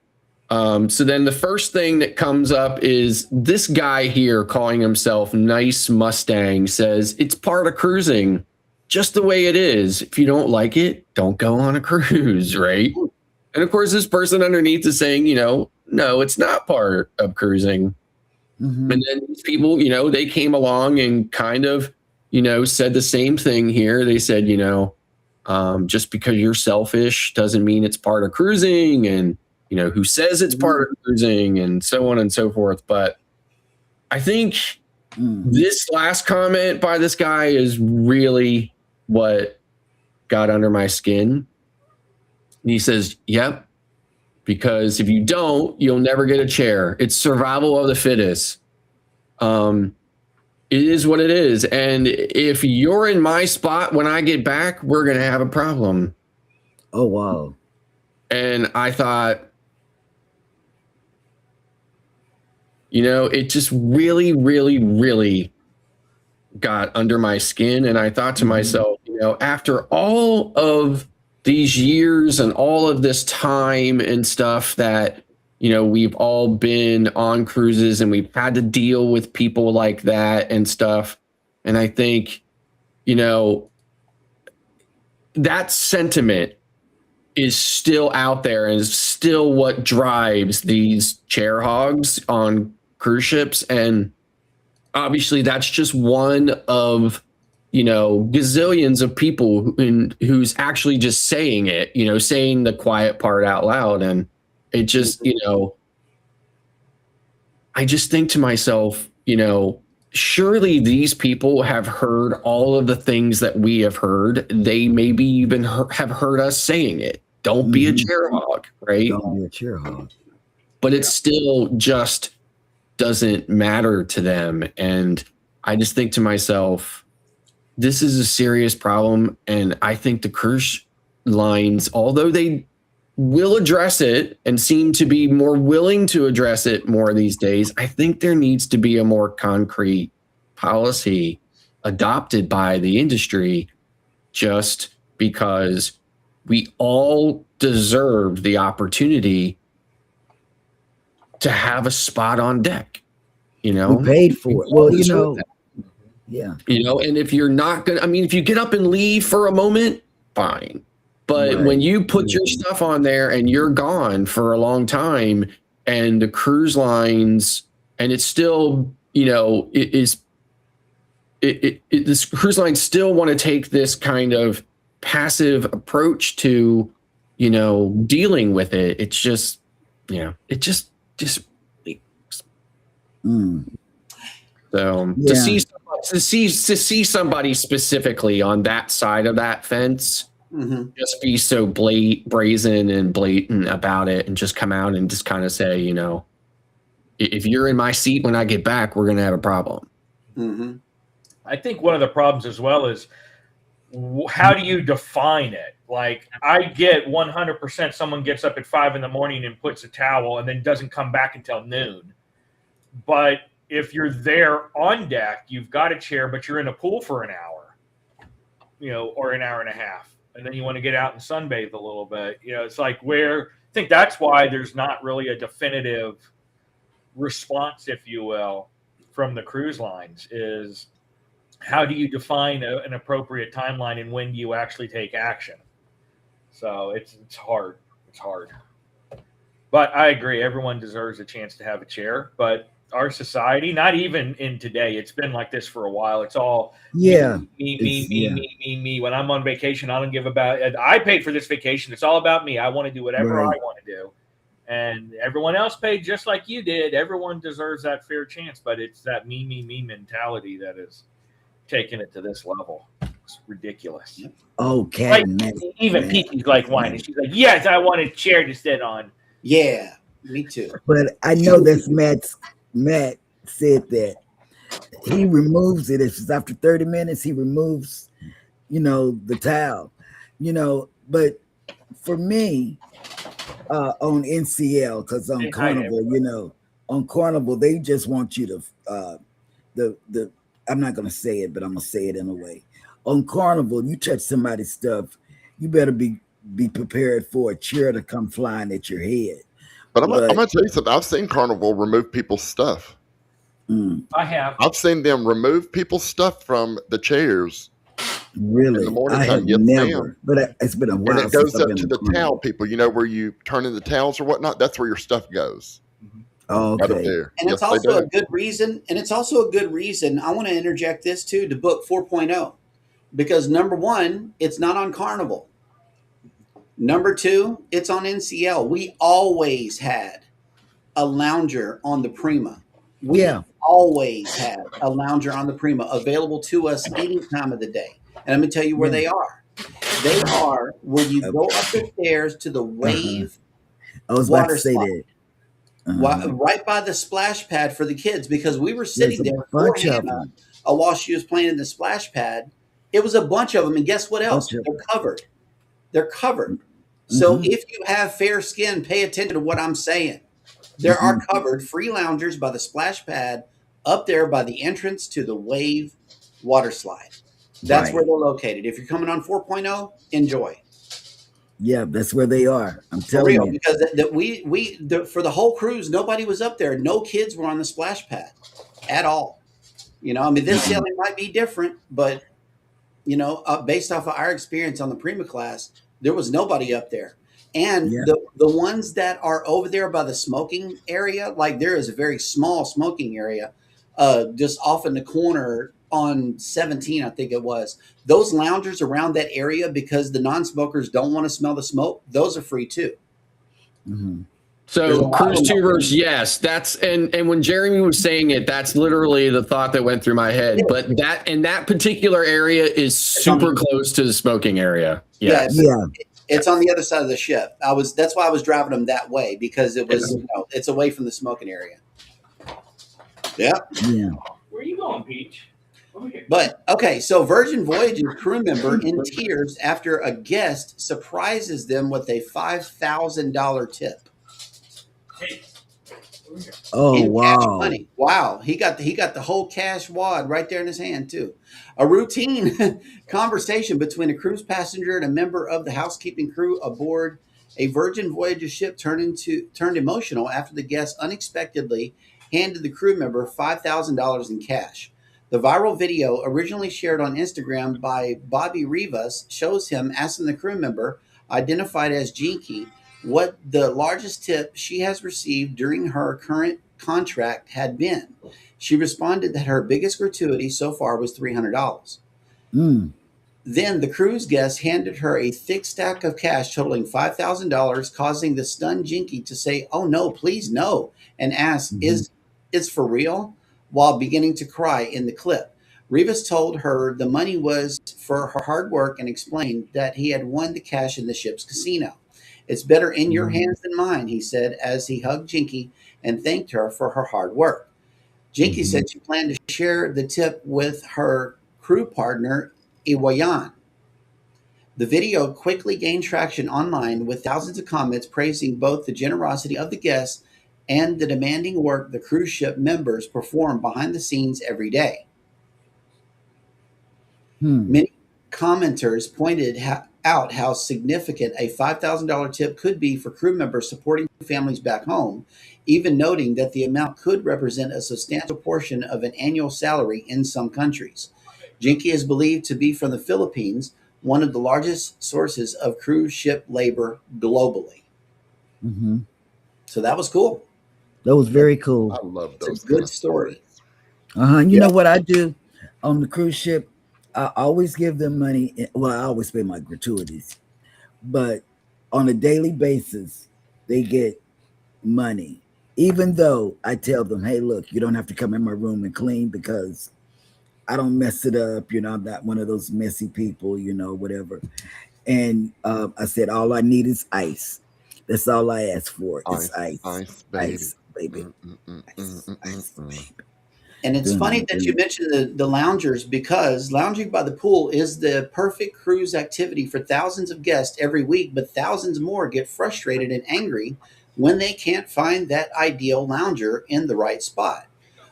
then the first thing that comes up is this guy here calling himself Nice Mustang says it's part of cruising, just the way it is. If you don't like it, don't go on a cruise, right? And of course, this person underneath is saying, no, it's not part of cruising. And then these people, they came along and kind of, said the same thing here. They said, just because you're selfish doesn't mean it's part of cruising, and who says it's part of cruising, and so on and so forth. But I think this last comment by this guy is really what got under my skin. And he says, yep, because if you don't, you'll never get a chair. It's survival of the fittest. It is what it is. And if you're in my spot when I get back, we're going to have a problem. Oh, wow. And I thought, it just really, really, really got under my skin. And I thought to myself, after all of these years and all of this time and stuff that, we've all been on cruises and we've had to deal with people like that and stuff. And I think, that sentiment is still out there and is still what drives these chair hogs on cruise ships. And obviously that's just one of, gazillions of people who's actually just saying it, saying the quiet part out loud. And it just, I just think to myself, surely these people have heard all of the things that we have heard. They maybe even have heard us saying it. Don't be a chair hog, right? Don't be a chair hog. But it still just doesn't matter to them. And I just think to myself, this is a serious problem. And I think the cruise lines, although they will address it and seem to be more willing to address it more these days, I think there needs to be a more concrete policy adopted by the industry, just because we all deserve the opportunity to have a spot on deck. We paid for it. Well, yeah. And if you're not going to, if you get up and leave for a moment, fine. But when you put your stuff on there and you're gone for a long time, and the cruise lines, and it's still, this cruise lines still want to take this kind of passive approach to, dealing with it. It's just, So to see somebody specifically on that side of that fence, just be so brazen and blatant about it, and just come out and just kind of say, if you're in my seat when I get back, we're going to have a problem. I think one of the problems as well is, how do you define it? Like, I get 100% someone gets up at 5 a.m. and puts a towel and then doesn't come back until noon. But if you're there on deck, you've got a chair, but you're in a pool for an hour, or an hour and a half. And then you want to get out and sunbathe a little bit. It's like, I think that's why there's not really a definitive response, if you will, from the cruise lines, is how do you define an appropriate timeline, and when do you actually take action? So it's hard. It's hard. But I agree, everyone deserves a chance to have a chair. But our society, not even in today, it's been like this for a while. It's all me. When I'm on vacation, I don't give about it. I paid for this vacation. It's all about me. I want to do whatever I want to do. And everyone else paid just like you did. Everyone deserves that fair chance. But it's that me mentality that is taking it to this level. It's ridiculous. Yep. Oh, cat Like, and mouse. even man. Peachy's like whining. She's like, "Yes, I want a chair to sit on." Yeah, me too. But I know that's Matt said that he removes it. If it's after 30 minutes, he removes, the towel. But for me, on NCL, because on Say hi to Carnival, on Carnival, they just want you to the I'm not gonna say it, but I'm gonna say it in a way. On Carnival, you touch somebody's stuff, you better be prepared for a chair to come flying at your head. But I'm But gonna tell you something. I've seen Carnival remove people's stuff. I have. I've seen them remove people's stuff from the chairs in really, the morning I have time. Yes, never. ma'am. But it's been a And while it since goes I've up been to on the Carnival. towel people, where you turn in the towels or whatnot. That's where your stuff goes. Oh, Right up okay. there. And Yes, it's they also do. a good reason. And it's also a good reason. I want to interject this too to book 4.0 because number one, it's not on Carnival. Number two, it's on NCL. We always had a lounger on the Prima. We Yeah. always had a lounger on the Prima available to us any time of the day. And let me tell you where Yeah. they are. They are where you go up the stairs to the wave I was about water to say slide. that. Uh-huh. Right by the splash pad for the kids because we were There's sitting a there before bunch of Hannah them. while she was playing in the splash pad. It was a bunch of them, and guess what else? Bunch of They're covered. They're covered. So Mhm. if you have fair skin, pay attention to what I'm saying. There are covered free loungers by the splash pad up there by the entrance to the wave water slide. That's where Right. they're located. If you're coming on 4.0, enjoy. Yeah, that's where they are. I'm For telling real, you. because for the whole cruise, nobody was up there. No kids were on the splash pad at all. I mean, this sailing might be different, but based off of our experience on the Prima class, there was nobody up there. And Yeah. the ones that are over there by the smoking area, like there is a very small smoking area, just off in the corner on 17, I think it was. Those loungers around that area, because the non-smokers don't want to smell the smoke, those are free too. Mhm. There's a So lot cruise of them. tubers, yes, that's and when Jeremy was saying it, that's literally the thought that went through my head. But that particular area is super close to the smoking area. Yeah, Yes. Yeah. it's on the other side of the ship. That's why I was driving them that way because it was Yeah. it's away from the smoking area. Yeah. Yeah. Where are you going, Peach? Over here. But okay, so Virgin Voyage's crew member in tears after a guest surprises them with a $5,000 tip Hey, over here. Oh, in cash wow. money. Wow, he got the whole cash wad right there in his hand too. A routine conversation between a cruise passenger and a member of the housekeeping crew aboard a Virgin Voyages ship turned emotional after the guest unexpectedly handed the crew member $5,000 in cash. The viral video, originally shared on Instagram by Bobby Rivas, shows him asking the crew member, identified as Jinky, what the largest tip she has received during her current contract had been. She responded that her biggest gratuity so far was $300. Mm. Then the cruise guest handed her a thick stack of cash totaling $5,000, causing the stunned Jinky to say, "Oh no, please no," and ask, "Is it's for real?" while beginning to cry in the clip. Rivas told her the money was for her hard work and explained that he had won the cash in the ship's casino. "It's better in your hands than mine," he said as he hugged Jinky and thanked her for her hard work. Jinky said she planned to share the tip with her crew partner, Iwayan. The video quickly gained traction online with thousands of comments praising both the generosity of the guests and the demanding work the cruise ship members perform behind the scenes every day. Many commenters pointed out how significant a $5,000 tip could be for crew members supporting families back home, even noting that the amount could represent a substantial portion of an annual salary in some countries. Jinky is believed to be from the Philippines, one of the largest sources of cruise ship labor globally. Mm-hmm. So that was cool. That was very cool. I love It's those a kind good of story. You know what I do on the cruise ship? I always give them money. Well, I always pay my gratuities, but on a daily basis, they get money. Even though I tell them, "Hey, look, you don't have to come in my room and clean because I don't mess it up. I'm not one of those messy people. Whatever. And I said, all I need is ice. That's all I ask for. It's ice, ice, baby. ice, baby, Mm, mm, mm, mm, ice, mm, mm, ice, mm. baby. And it's funny that you mentioned the loungers, because lounging by the pool is the perfect cruise activity for thousands of guests every week, but thousands more get frustrated and angry when they can't find that ideal lounger in the right spot.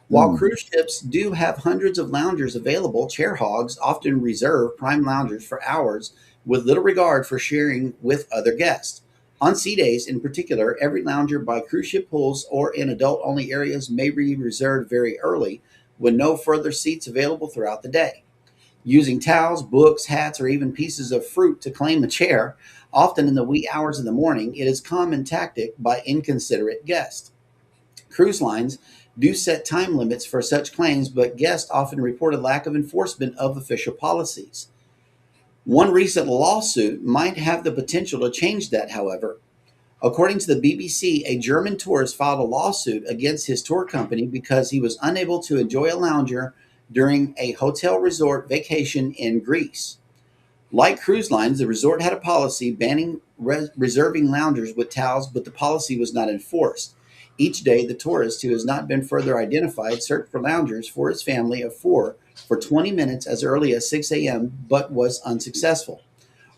While Mm, cruise ships do have hundreds of loungers available, chair hogs often reserve prime loungers for hours with little regard for sharing with other guests. On sea days, in particular, every lounger by cruise ship pools or in adult only areas may be reserved very early, with no further seats available throughout the day. Using towels, books, hats, or even pieces of fruit to claim a chair, often in the wee hours of the morning, it is common tactic by inconsiderate guests. Cruise lines do set time limits for such claims, but guests often report a lack of enforcement of official policies. One recent lawsuit might have the potential to change that, however. According to the BBC, a German tourist filed a lawsuit against his tour company because he was unable to enjoy a lounger during a hotel resort vacation in Greece. Like cruise lines, the resort had a policy banning reserving loungers with towels, but the policy was not enforced. Each day, the tourist, who has not been further identified, searched for loungers for his family of four for 20 minutes as early as 6 a.m., but was unsuccessful.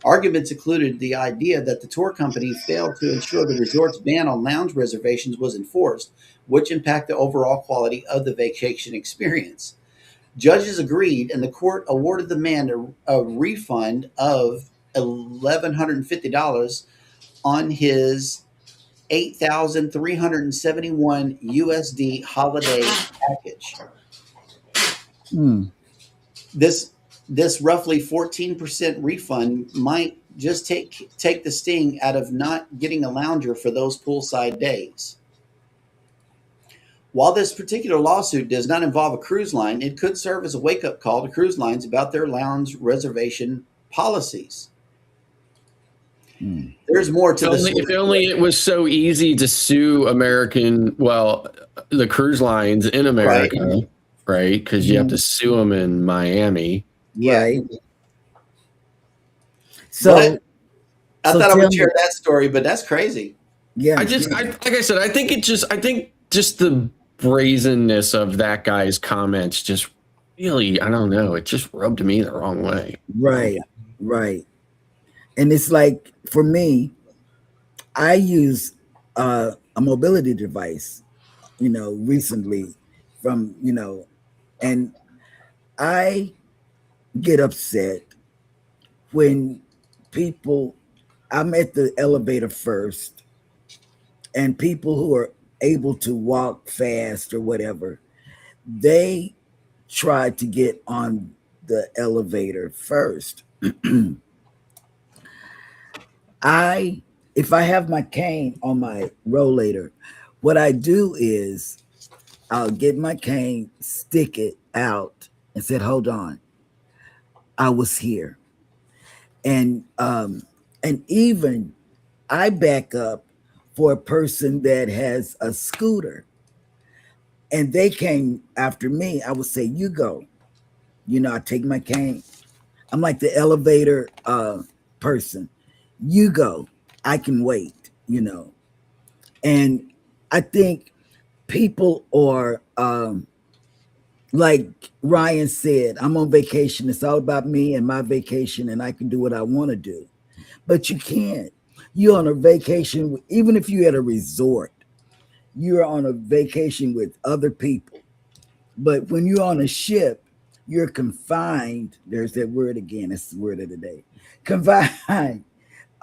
Arguments included the idea that the tour company failed to ensure the resort's ban on lounge reservations was enforced, which impacted the overall quality of the vacation experience. Judges agreed, and the court awarded the man a refund of $1,150 on his 8,371 USD holiday package. mm, This this roughly 14% refund might just take the sting out of not getting a lounger for those poolside days. While this particular lawsuit does not involve a cruise line, it could serve as a wake-up call to cruise lines about their lounge reservation policies. mm. There's more to the story. If only it was so easy to sue the cruise lines in America, right? Because you have to sue them in Miami. Yeah. Right. So, But I so thought I tell would me, share that story, but that's crazy. yeah, Like I said, I think just the brazenness of that guy's comments just really, I don't know, it just rubbed me the wrong way. right, right. And it's like for me, I use a mobility device, recently and I get upset when people, I'm at the elevator first, and people who are able to walk fast or whatever, they try to get on the elevator first. If I have my cane on my rollator, what I do is I'll get my cane, stick it out, and said, "Hold on, I was here." And even I back up for a person that has a scooter, and they came after me. I would say, "You go." I take my cane. I'm like the elevator person. You go. I can wait. And I think people are like Ryan said, I'm on vacation. It's all about me and my vacation, and I can do what I want to do. But you can't. You're on a vacation, even if you're at a resort, you're on a vacation with other people. But when you're on a ship, you're confined. There's that word again. It's the word of the day. Confined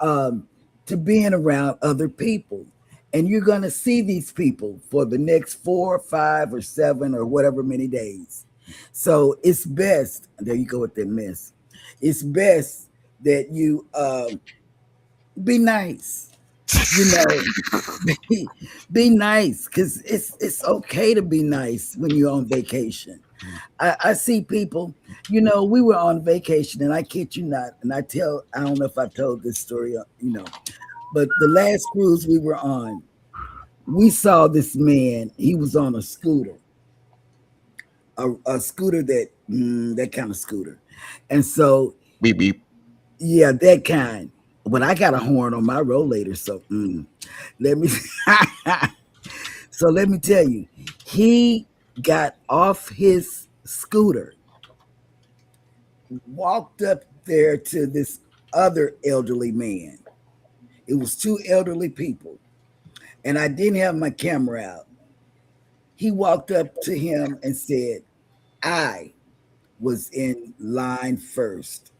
to being around other people. And you're going to see these people for the next 4, 5, or 7, or whatever many days. So it's best. There you go with that mess. It's best that you be nice. Be nice, because it's okay to be nice when you're on vacation. I see people, we were on vacation, and I kid you not, and I don't know if I've told this story, but the last cruise we were on, we saw this man. He was on a scooter, a scooter that that kind of scooter. And so, Beep beep. yeah, that kind. But I got a horn on my rollator, so let me. So let me tell you, he got off his scooter, walked up there to this other elderly man. It was two elderly people, and I didn't have my camera out. He walked up to him and said, I was in line first.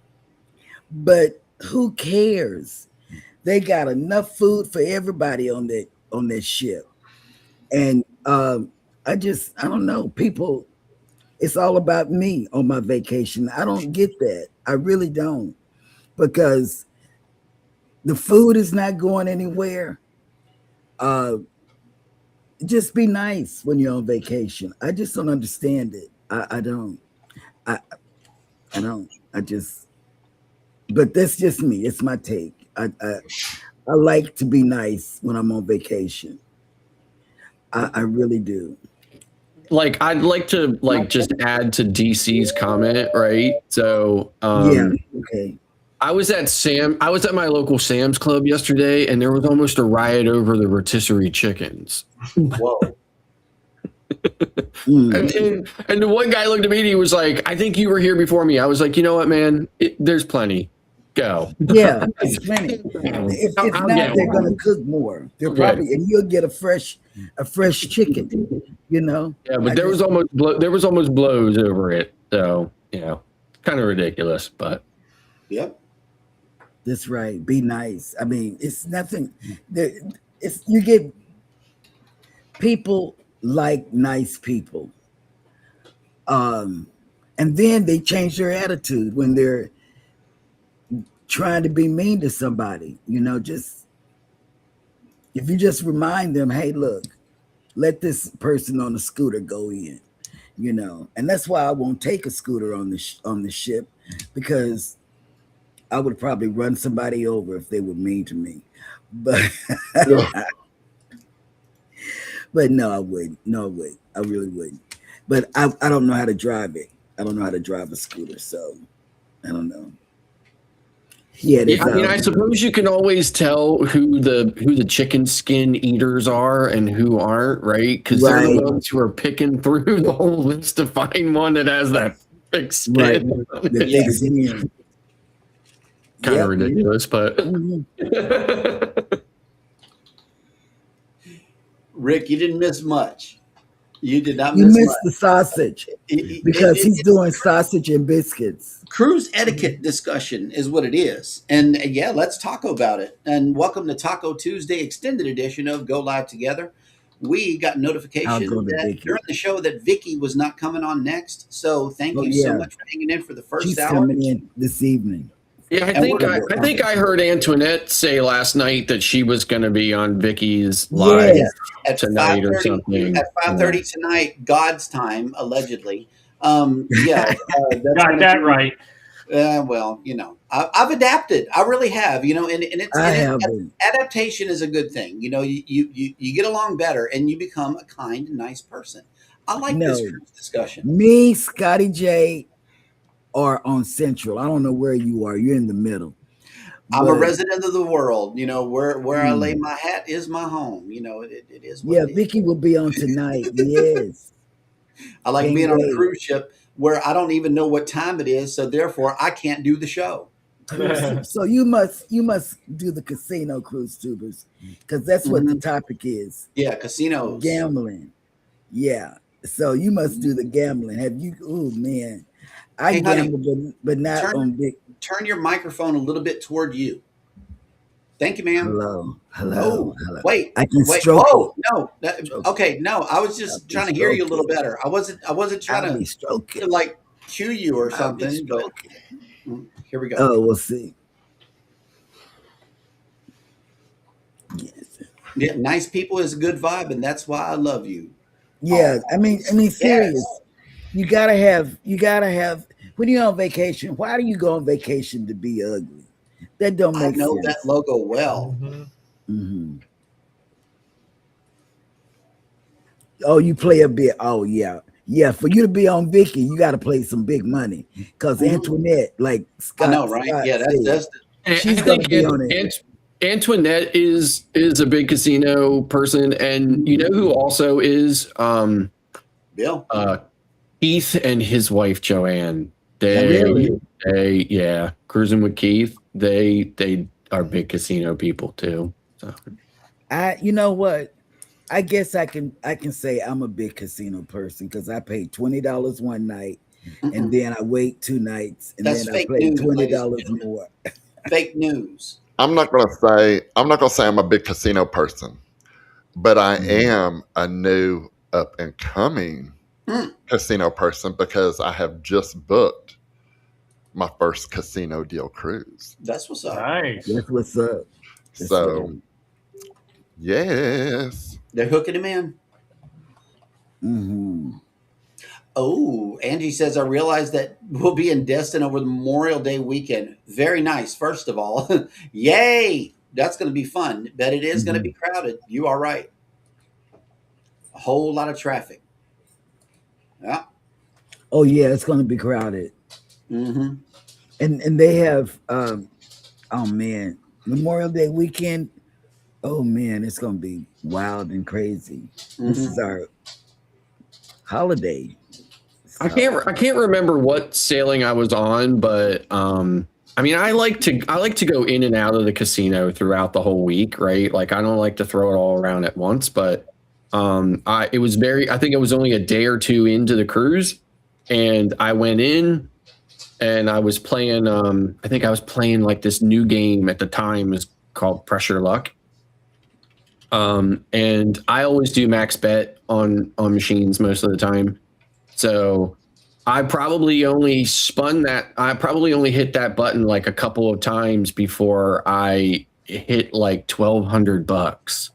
But who cares? They got enough food for everybody on that ship. And I don't know. People, it's all about me on my vacation. I don't get that. I really don't. Because the food is not going anywhere. Just be nice when you're on vacation. I just don't understand it. I don't. I don't. I just. But that's just me. It's my take. I like to be nice when I'm on vacation. I really do. Like, I'd like to just add to DC's comment, right? So Yeah. Okay. I was at my local Sam's Club yesterday, and there was almost a riot over the rotisserie chickens. Whoa. And the one guy looked at me and he was like, I think you were here before me. I was like, you know what, man? There's plenty. Go. Yeah, it's plenty. If not, they're gonna cook more. They're probably, and you'll get a fresh chicken. You know. Yeah, but there was almost blows over it. So kind of ridiculous, but. Yep. That's right. Be nice. I mean, it's nothing. You get people like nice people, and then they change their attitude when they're trying to be mean to somebody. Just if you just remind them, hey, look, let this person on the scooter go in. And that's why I won't take a scooter on the ship, because I would probably run somebody over if they were mean to me. But but no, I wouldn't. No, I wouldn't. I really wouldn't. But I don't know how to drive it. I don't know how to drive a scooter, so I don't know. Yeah, I mean, I suppose you can always tell who the chicken skin eaters are and who aren't, right? Because they're the ones who are picking through the whole list to find one that has that thick skin. Right. The thick skin. Kind of ridiculous, but Rick, you didn't miss much. You did not You miss missed much. the sausage because he's doing sausage and biscuits. Cruise etiquette discussion is what it is. And yeah, let's talk about it. And welcome to Taco Tuesday extended edition of Go Live Together. We got notification that during the show that Vicky was not coming on next. So thank you so much for hanging in for the first She's hour. Coming in this evening. Yeah, I think I heard Antoinette say last night that she was going to be on Vicky's live at tonight or something. At 5:30 tonight, God's time, allegedly. Got that right. Well, I've adapted. I really have. And adaptation is a good thing. You get along better and you become a kind and nice person. I like this cruise discussion. Me, Scotty J, are on Central. I don't know where you are. You're in the middle. I'm a resident of the world. Where I lay my hat is my home. It is. What it is. Vicky will be on tonight. Yes. I like being on a cruise ship where I don't even know what time it is, so therefore I can't do the show. So you must do the casino, cruise tubers, because that's what the topic is. Yeah, casinos. Gambling. Yeah. So you must do the gambling. Have you? Oh man. I gamble, but not on big. Turn your microphone a little bit toward you. Thank you, ma'am. Hello. Oh, wait. I can stroke. Oh, no. Okay, no. I was just trying to hear you a little better. I wasn't trying to like cue you or something. But here we go. Oh, we'll see. Yes. Yeah, nice people is a good vibe, and that's why I love you. Yeah, I mean, serious. Yes. You gotta have when you're on vacation. Why do you go on vacation to be ugly? That don't make sense. I know that logo well. Oh, you play a bit. Oh yeah, Yeah, for you to be on Vicky, you got to play some big money. Because Mhm. Antoinette, like I know, right? Scott Yeah, said, that's she's I going think to be on it. Antoinette is a big casino person, and you know who also is Bill. Keith and his wife Joanne. Really? They cruising with Keith. They are big casino people too. So You know what? I guess I can say I'm a big casino person because I paid $20 one night, and then I wait 2 nights, and That's then I fake pay news, ladies and $20 gentlemen. more. Fake news. I'm not gonna say I'm a big casino person, but I am a new up and coming Mm. casino person because I have just booked my first casino deal cruise. That's what's up. Nice. That's what's up. That's So right. yes. They're hooking him in. Mm-hmm. Oh, Angie says, I realized that we'll be in Destin over the Memorial Day weekend. Very nice, first of all. Yay! That's going to be fun, but it is going to be crowded. You are right. A whole lot of traffic. Yeah. Oh yeah, it's going to be crowded, Mm-hmm. and they have oh man, Memorial Day weekend. Oh man, it's going to be wild and crazy. This is our holiday. I can't remember what sailing I was on, but I mean I like to go in and out of the casino throughout the whole week, right? Like I don't like to throw it all around at once, but I think it was only a day or two into the cruise, and I went in and I was playing I think I was playing like this new game at the time is called Pressure Luck. And I always do max bet on machines most of the time. So I probably only hit that button like a couple of times before I hit like $1,200.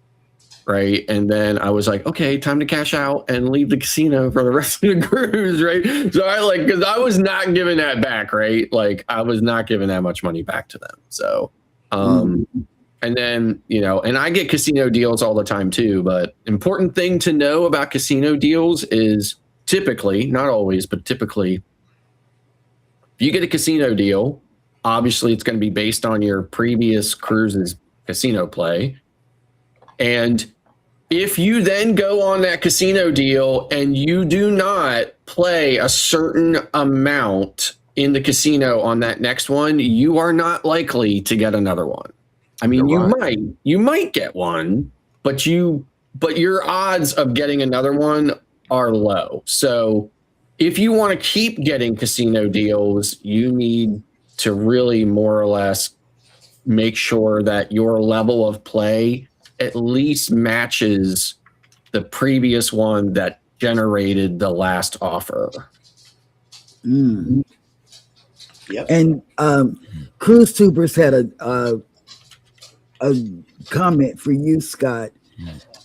Right. And then I was like, okay, time to cash out and leave the casino for the rest of the cruise. Right. So because I was not giving that back. Right. Like I was not giving that much money back to them. So, and then, and I get casino deals all the time too, but important thing to know about casino deals is typically, not always, but typically, if you get a casino deal, obviously it's going to be based on your previous cruise's casino play. And if you then go on that casino deal and you do not play a certain amount in the casino on that next one, you are not likely to get another one. I mean, you might get one, but your odds of getting another one are low. So if you want to keep getting casino deals, you need to really more or less make sure that your level of play at least matches the previous one that generated the last offer. Yep. And Cruise Tubers had a comment for you, Scott.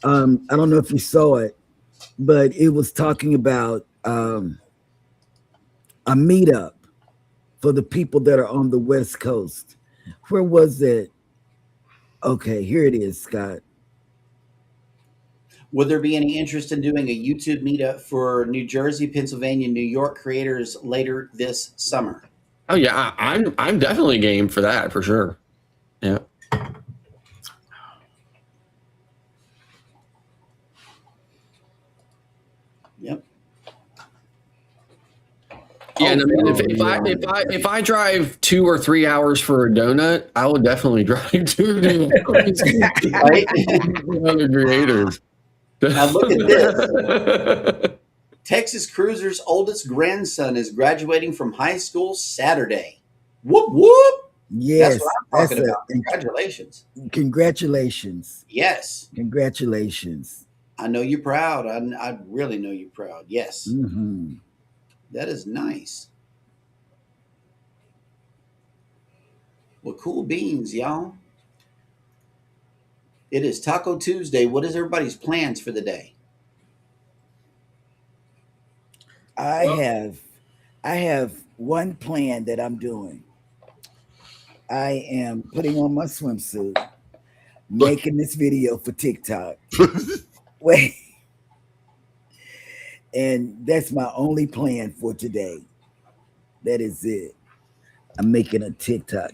I don't know if you saw it, but it was talking about a meetup for the people that are on the West Coast. Where was it? Okay, here it is, Scott. Would there be any interest in doing a YouTube meetup for New Jersey, Pennsylvania, New York creators later this summer? Oh yeah, I'm definitely game for that for sure. Yeah. Yep. Yeah, and I mean, if I drive 2 or 3 hours for a donut, I will definitely drive 2 or 3 hours Right? for other creators. Now look at this. Texas Cruiser's oldest grandson is graduating from high school Saturday. Whoop whoop! Yes, that's what I'm talking about. Congratulations! Congratulations! Yes, congratulations! I know you're proud. I really know you're proud. Yes, Mm-hmm. That is nice. Well, cool beans, y'all. It is Taco Tuesday. What is everybody's plans for the day? I have one plan that I'm doing. I am putting on my swimsuit, making this video for TikTok. Wait. And that's my only plan for today. That is it. I'm making a TikTok.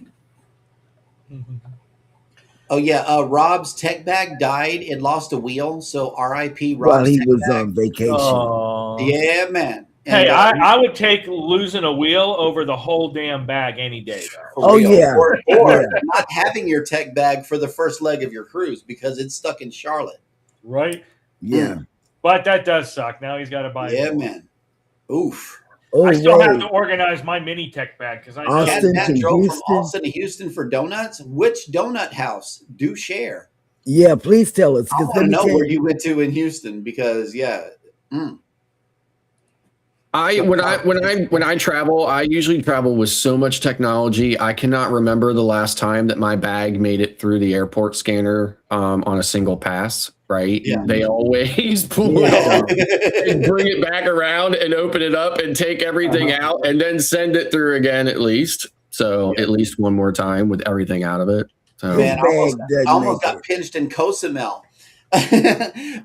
Oh yeah, Rob's tech bag died. It lost a wheel, so R.I.P. While Rob's he tech was bag. on vacation. Oh. Yeah, man. Hey, And, I would take losing a wheel over the whole damn bag any day, though. for Oh, real. yeah. Or Yeah. not having your tech bag for the first leg of your cruise because it's stuck in Charlotte. Right? Yeah. But that does suck. Now he's got to buy Yeah, more. man. Oof. Oh, I still have wait. to organize my mini tech bag because I know Austin Cat to drove from Houston? Austin to Houston for donuts. Which donut house? Do share. Yeah, please tell us. I Because want let to me know tell where you. you went to in Houston because When I travel, I usually travel with so much technology. I cannot remember the last time that my bag made it through the airport scanner on a single pass. Right? Yeah. They always pull it Yeah. off and bring it back around and open it up and take everything out and then send it through again at least. So Yeah. at least one more time with everything out of it. So Man, I Bag doesn't almost make got it. pinched in Cozumel.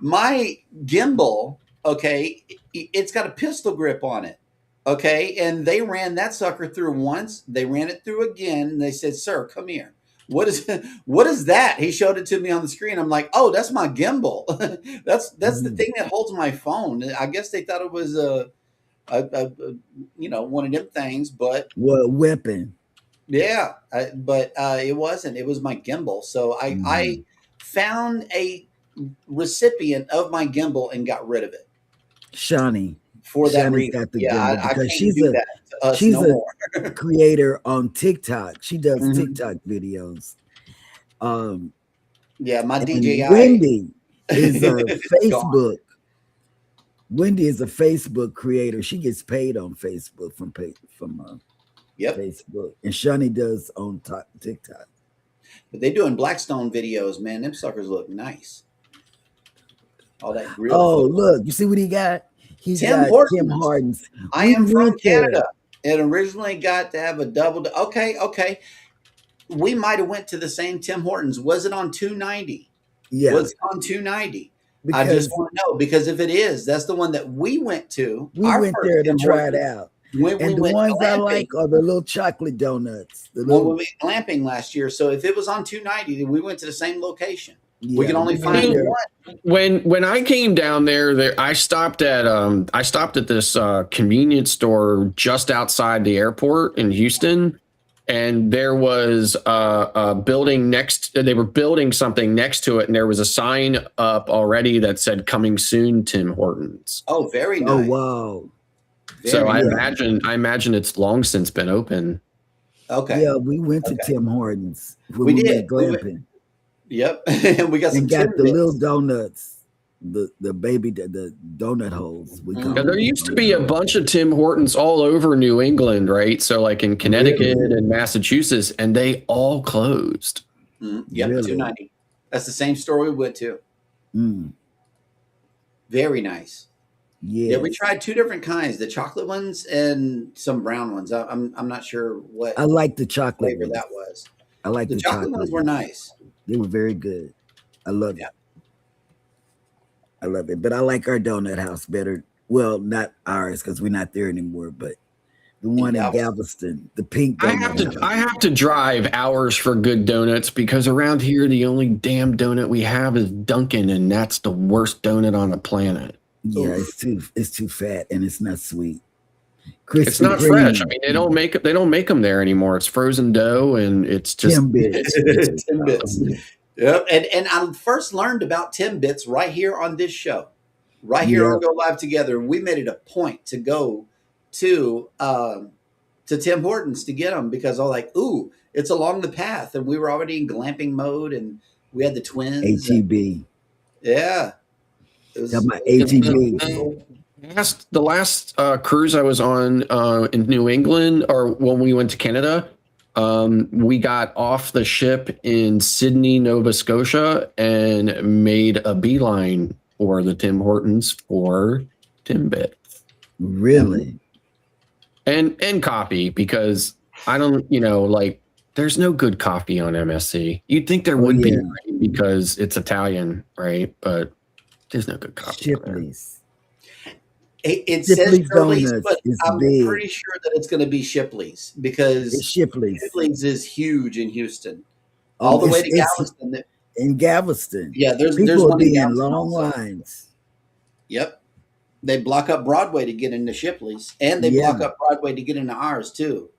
My gimbal, okay, it's got a pistol grip on it. Okay, and they ran that sucker through once. They ran it through again, and they said, "Sir, come here. What is what is that?" He showed it to me on the screen. I'm like, "Oh, that's my gimbal. that's the thing that holds my phone." I guess they thought it was a one of them things, but What weapon? yeah, but it wasn't. It was my gimbal. So I found a recipient of my gimbal and got rid of it Shawnee. for that Shawnee's reason. got the Yeah, gimbal I because can't do that to us she's no a more. creator on TikTok. She does Mhm. TikTok videos. Yeah, my And DJI. Wendy is a It's gone. Facebook. Wendy is a Facebook creator. She gets paid on Facebook from Yep, Facebook, and Shawnee does on TikTok. but they doing Blackstone videos, man. Them suckers look nice. All that grill. Oh, footage. look! You see what he got? He Tim got Hortons. Tim Hortons. I We am from went there. Canada. It originally got to have a double. Okay. We might have went to the same Tim Hortons. Was it on 290? Yeah, Was it on 290? I just because want to know because if it is, that's the one that we went to. we Our went first there to Tim try it Hortons out. when we And the went ones I glamping. like are the little chocolate donuts. The When little, we went glamping last year. So if it was on 290, then we went to the same location. We yeah, can only we went find there. one. when I came down there, I stopped at this convenience store just outside the airport in Houston, and there was a building next. They were building something next to it, and there was a sign up already that said "Coming soon, Tim Hortons." Oh, very Oh nice. wow! So Very I nice. imagine it's long since been open. Okay. Yeah, we went to Okay. Tim Hortons when We we did. went glamping Yep. And we got some and got the Timbits. little donuts, the baby the donut holes. We call Yeah, there them. used to be a bunch of Tim Hortons all over New England, right? So like in Connecticut and Massachusetts, and they all closed. Yep, Really? 290. That's the same store we went to. Mm, Very nice. Yeah, we yes. tried two different kinds, the chocolate ones and some brown ones. I'm not sure what I like the chocolate flavor ones. that was. I like The the chocolate ones were nice. They were very good. I love Yeah. it. I love it. But I like our donut house better. Well, not ours because we're not there anymore, but the one in Galveston. Galveston, the pink I donut house. have to drive hours for good donuts because around here the only damn donut we have is Dunkin', and that's the worst donut on the planet. Yeah, it's too fat and it's not sweet. It's not fresh. I mean, they don't make them there anymore. It's frozen dough, and it's just Timbits. Timbits. Yep. And I first learned about Timbits right here on this show. Right here on Go Live Together. We made it a point to go to Tim Hortons to get them because I was like, ooh, it's along the path. And we were already in glamping mode and we had the twins. ATB. Yeah. It was, Got my ATB. The last cruise I was on in New England, or when we went to Canada, we got off the ship in Sydney, Nova Scotia, and made a beeline for the Tim Hortons for Timbits. Really? And coffee, because I don't, like, there's no good coffee on MSC. You'd think there would be, right? Because it's Italian, right? But there's no good coffee. Shipley's. It says Shipley's Shirley's, Donuts but is I'm big. pretty sure that it's going to be Shipley's It's because Shipley's. Shipley's is huge in Houston, Oh, all the way to it's Galveston. in Galveston. Yeah, there's People will one in be in Galveston long also. lines. Yep, they block up Broadway to get into Shipley's, and they Yeah, block up Broadway to get into ours too.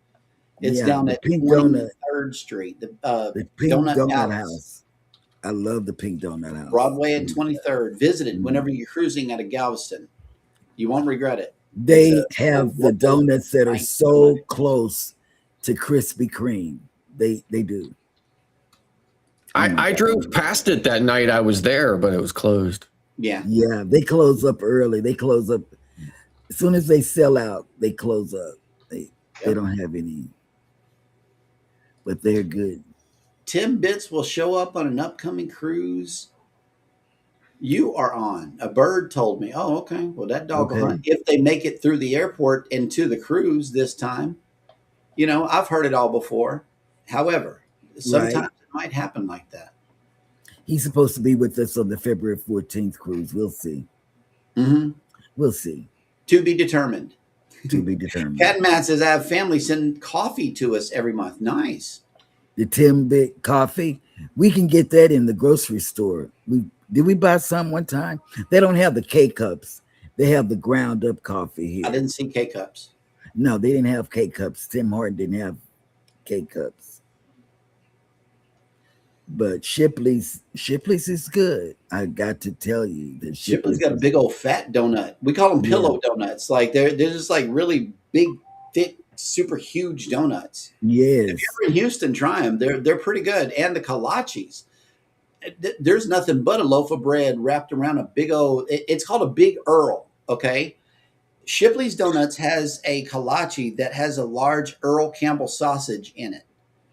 It's yeah. down The at pink donut, 23rd Street, the the pink Donut donut Palace. house. I love the pink donut house. Broadway and 23rd. Visit it Mm. whenever you're cruising out of Galveston. You won't regret it. They have the donuts that are so close to Krispy Kreme. They do. I drove past it that night I was there, but it was closed. Yeah. Yeah, they close up early. They close up as soon as they sell out. They close up. They don't have any, but they're good. Tim Bitts will show up on an upcoming cruise you are on. A bird told me. Oh, okay. Well, that dog will hunt. If they make it through the airport and to the cruise this time, you know, I've heard it all before. However, sometimes it might happen like that. He's supposed to be with us on the February 14th cruise. We'll see. Mm-hmm. We'll see. To be determined. To be determined. Cat Matt says, I have family send coffee to us every month. Nice. The Timbit coffee. We can get that in the grocery store. Did we buy some one time? They don't have the K-cups. They have the ground up coffee here. I didn't see K-cups. No, they didn't have K-cups. Tim Horton didn't have K-cups. But Shipley's is good. I got to tell you that Shipley's got a big old fat donut. We call them pillow donuts. Like they're just like really big, thick, super huge donuts. Yes. If you're in Houston, try them. They're pretty good. And the kolaches. There's nothing but a loaf of bread wrapped around a big old. It's called a Big Earl. Okay. Shipley's Donuts has a kolache that has a large Earl Campbell sausage in it.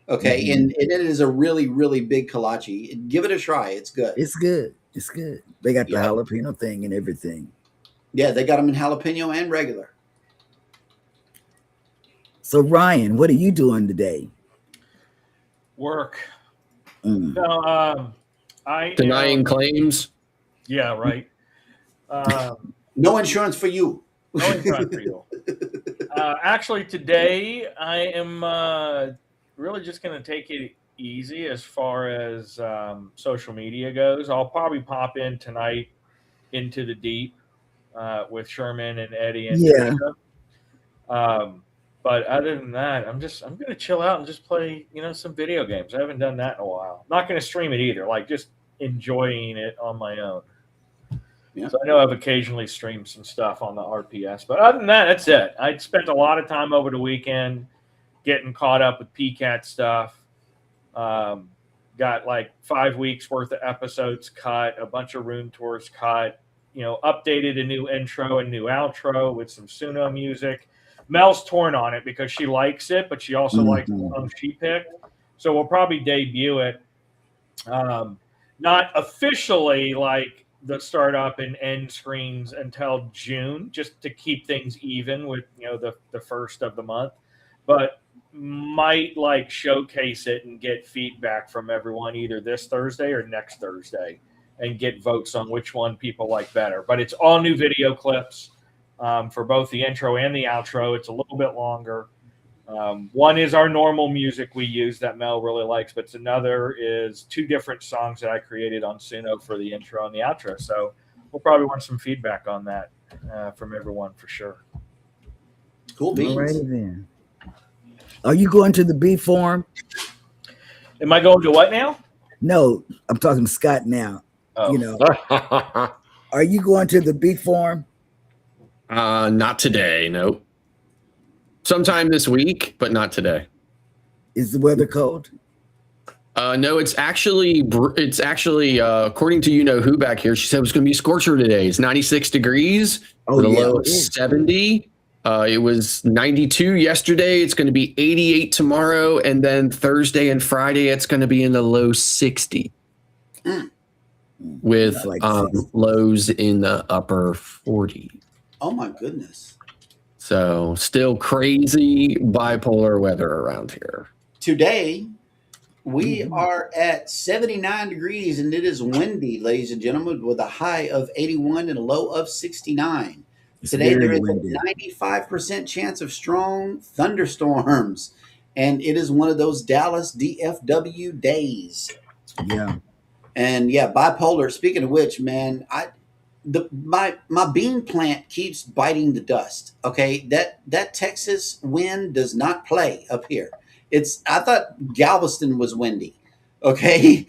Okay, and it is a really, really big kolache. Give it a try. It's good. It's good. It's good. They got the jalapeno thing and everything. Yeah, they got them in jalapeno and regular. So Ryan, what are you doing today? Work. No, I denying claims. Yeah, right. No insurance for you. No insurance for you. Actually, today I am really just going to take it easy as far as social media goes. I'll probably pop in tonight into the deep with Sherman and Eddie and Trisha. But other than that, I'm going to chill out and just play, some video games. I haven't done that in a while. Not going to stream it either. Like just enjoying it on my own. Yeah. So I know I've occasionally streamed some stuff on the RPS, but other than that, that's it. I spent a lot of time over the weekend getting caught up with PCAT stuff. Got like 5 weeks worth of episodes cut, a bunch of room tours cut, updated a new intro and new outro with some Suno music. Mel's torn on it because she likes it, but she also likes the song she picked. So we'll probably debut it. Not officially like the start up and end screens until June, just to keep things even with, the first of the month. But might like showcase it and get feedback from everyone either this Thursday or next Thursday and get votes on which one people like better. But it's all new video clips for both the intro and the outro. It's a little bit longer. One is our normal music we use that Mel really likes, but another is 2 different songs that I created on Suno for the intro and the outro. So we'll probably want some feedback on that from everyone for sure. Cool beans. All righty then. Are you going to the B Forum? Am I going to what now? No, I'm talking to Scott now. Oh. Are you going to the B Forum? Not today. Nope. Sometime this week, but not today. Is the weather cold? No, it's actually according to who back here. She said it was going to be a scorcher today. It's 96 degrees with a low of 70. It was 92 yesterday. It's going to be 88 tomorrow, and then Thursday and Friday it's going to be in the low 60 with lows in the upper 40. Oh my goodness. So still crazy bipolar weather around here. Today, we are at 79 degrees and it is windy, ladies and gentlemen, with a high of 81 and a low of 69. It's Today there very is windy. a 95% chance of strong thunderstorms, and it is one of those Dallas DFW days. Yeah. And yeah, bipolar. Speaking of which, man, my bean plant keeps biting the dust. Okay, that Texas wind does not play up here. I thought Galveston was windy. Okay,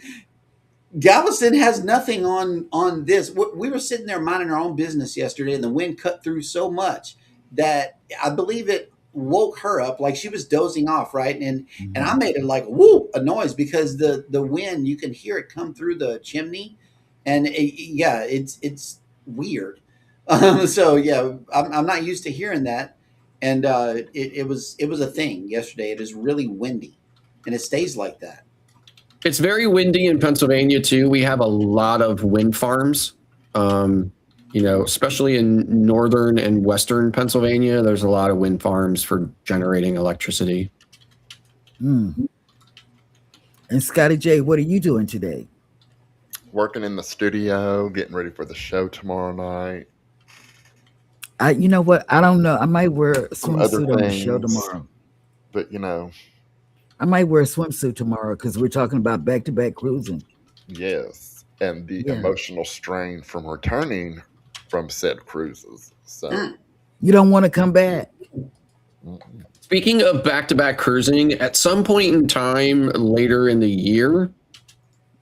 Galveston has nothing on this. We were sitting there minding our own business yesterday, and the wind cut through so much that I believe it woke her up, like she was dozing off, right? And I made it like whoo a noise because the wind, you can hear it come through the chimney, and yeah, it's weird. So yeah, I'm not used to hearing that, and it was a thing yesterday. It is really windy, and it stays like that. It's very windy in Pennsylvania too. We have a lot of wind farms. Especially in northern and western Pennsylvania, there's a lot of wind farms for generating electricity. And Scotty J, what are you doing today? Working in the studio, getting ready for the show tomorrow night. You know what? I don't know. I might wear a Some other swimsuit on the show things. tomorrow. But I might wear a swimsuit tomorrow because we're talking about back-to-back cruising. yes, and the emotional strain from returning from said cruises. So You don't want to come back. Speaking of back-to-back cruising, at some point in time later in the year,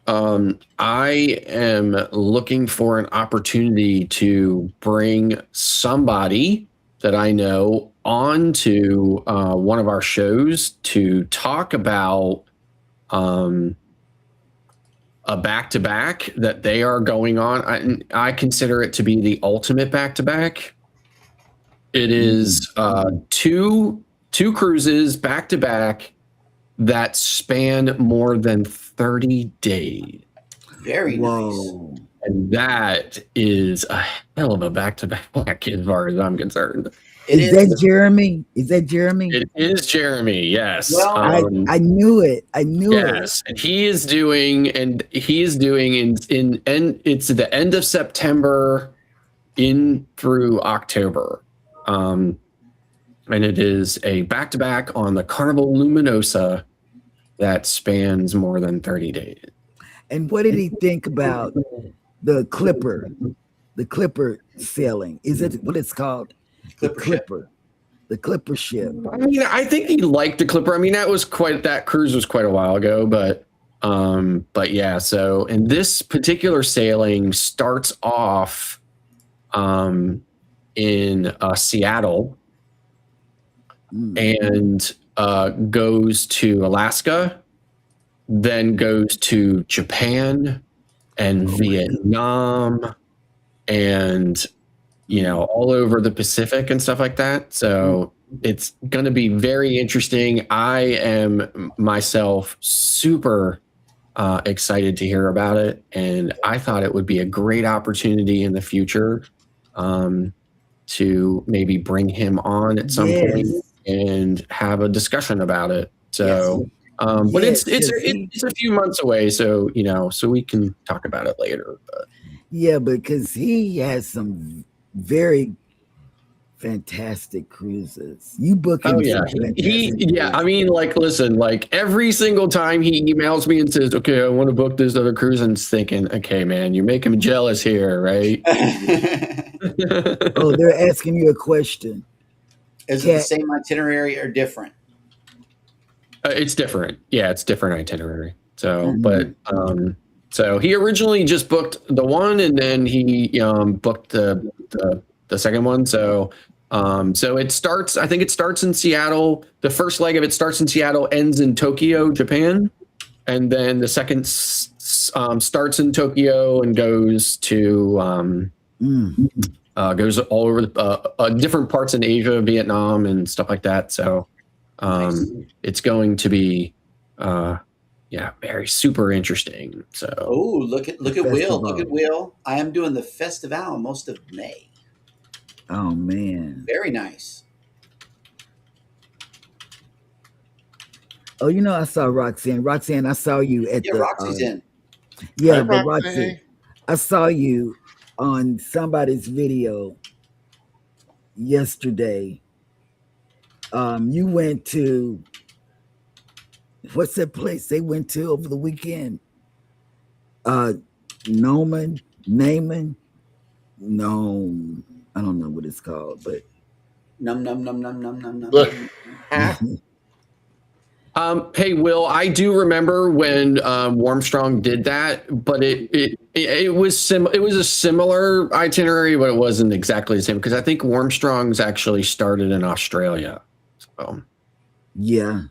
I am looking for an opportunity to bring somebody that I know onto one of our shows to talk about a back-to-back that they are going on. I consider it to be the ultimate back-to-back. It is two cruises back-to-back that span more than 30 days. Very nice. And that is a hell of a back-to-back as far as I'm concerned. Is that Jeremy? Is that Jeremy? It is Jeremy, yes. Well, I knew it. I knew it. Yes, and he is doing in it's the end of September in through October. And it is a back-to-back on the Carnival Luminosa that spans more than 30 days. And what did he think about the Clipper sailing? Is it what it's called? The Clipper ship. I mean, I think he liked the Clipper. I mean, that cruise was quite a while ago, but yeah. So, and this particular sailing starts off in Seattle and goes to Alaska, then goes to Japan and Vietnam and all over the Pacific and stuff like that. So it's going to be very interesting. I am myself super excited to hear about it. And I thought it would be a great opportunity in the future to maybe bring him on at some point and have a discussion about it. So, but it's a few months away. So, so we can talk about it later. But. Yeah, because he has some very fantastic cruises. You book him. Oh yeah, I mean, listen, every single time he emails me and says, "Okay, I want to book this other cruise," I'm thinking, "Okay, man, you're making me jealous here, right?" Oh, they're asking you a question. Is it the same itinerary or different? It's different. Yeah, it's different itinerary. So, but so he originally just booked the one, and then he booked the second one. So it starts. I think it starts in Seattle. The first leg of it starts in Seattle, ends in Tokyo, Japan, and then the second starts in Tokyo and goes to goes all over different parts in Asia, Vietnam, and stuff like that. So it's going to be very super interesting. So look at Will. Look at Will. I am doing the festival most of May. Oh man, very nice. Oh, I saw Roxanne. Roxanne, I saw you at the. Roxy's in. Yeah, but Roxanne, I saw you on somebody's video yesterday. You went to what's that place they went to over the weekend? Naaman. No, I don't know what it's called, but Num num num num num num num. Hey, Will, I do remember when Warmstrong did that, but it was it was a similar itinerary, but it wasn't exactly the same because I think Warmstrong's actually started in Australia. So yeah,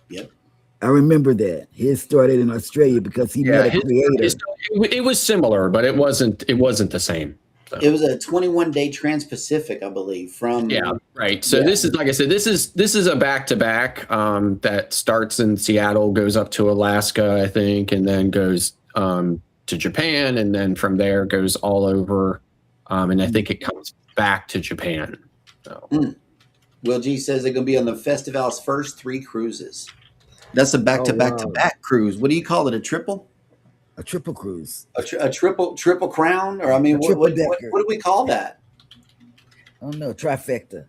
Yep. I remember that. His started in Australia because he met a creator. it was similar, but it wasn't the same. So. It was a 21-day Trans-Pacific, I believe. From right. So this is, like I said, this is a back-to-back that starts in Seattle, goes up to Alaska, I think, and then goes to Japan, and then from there goes all over, and I think it comes back to Japan. So. Will G says they're going to be on the festival's first 3 cruises. That's a back-to-back-to-back cruise. What do you call it? A triple? A triple cruise. A triple crown? Or I mean, what do we call that? I don't know. Trifecta.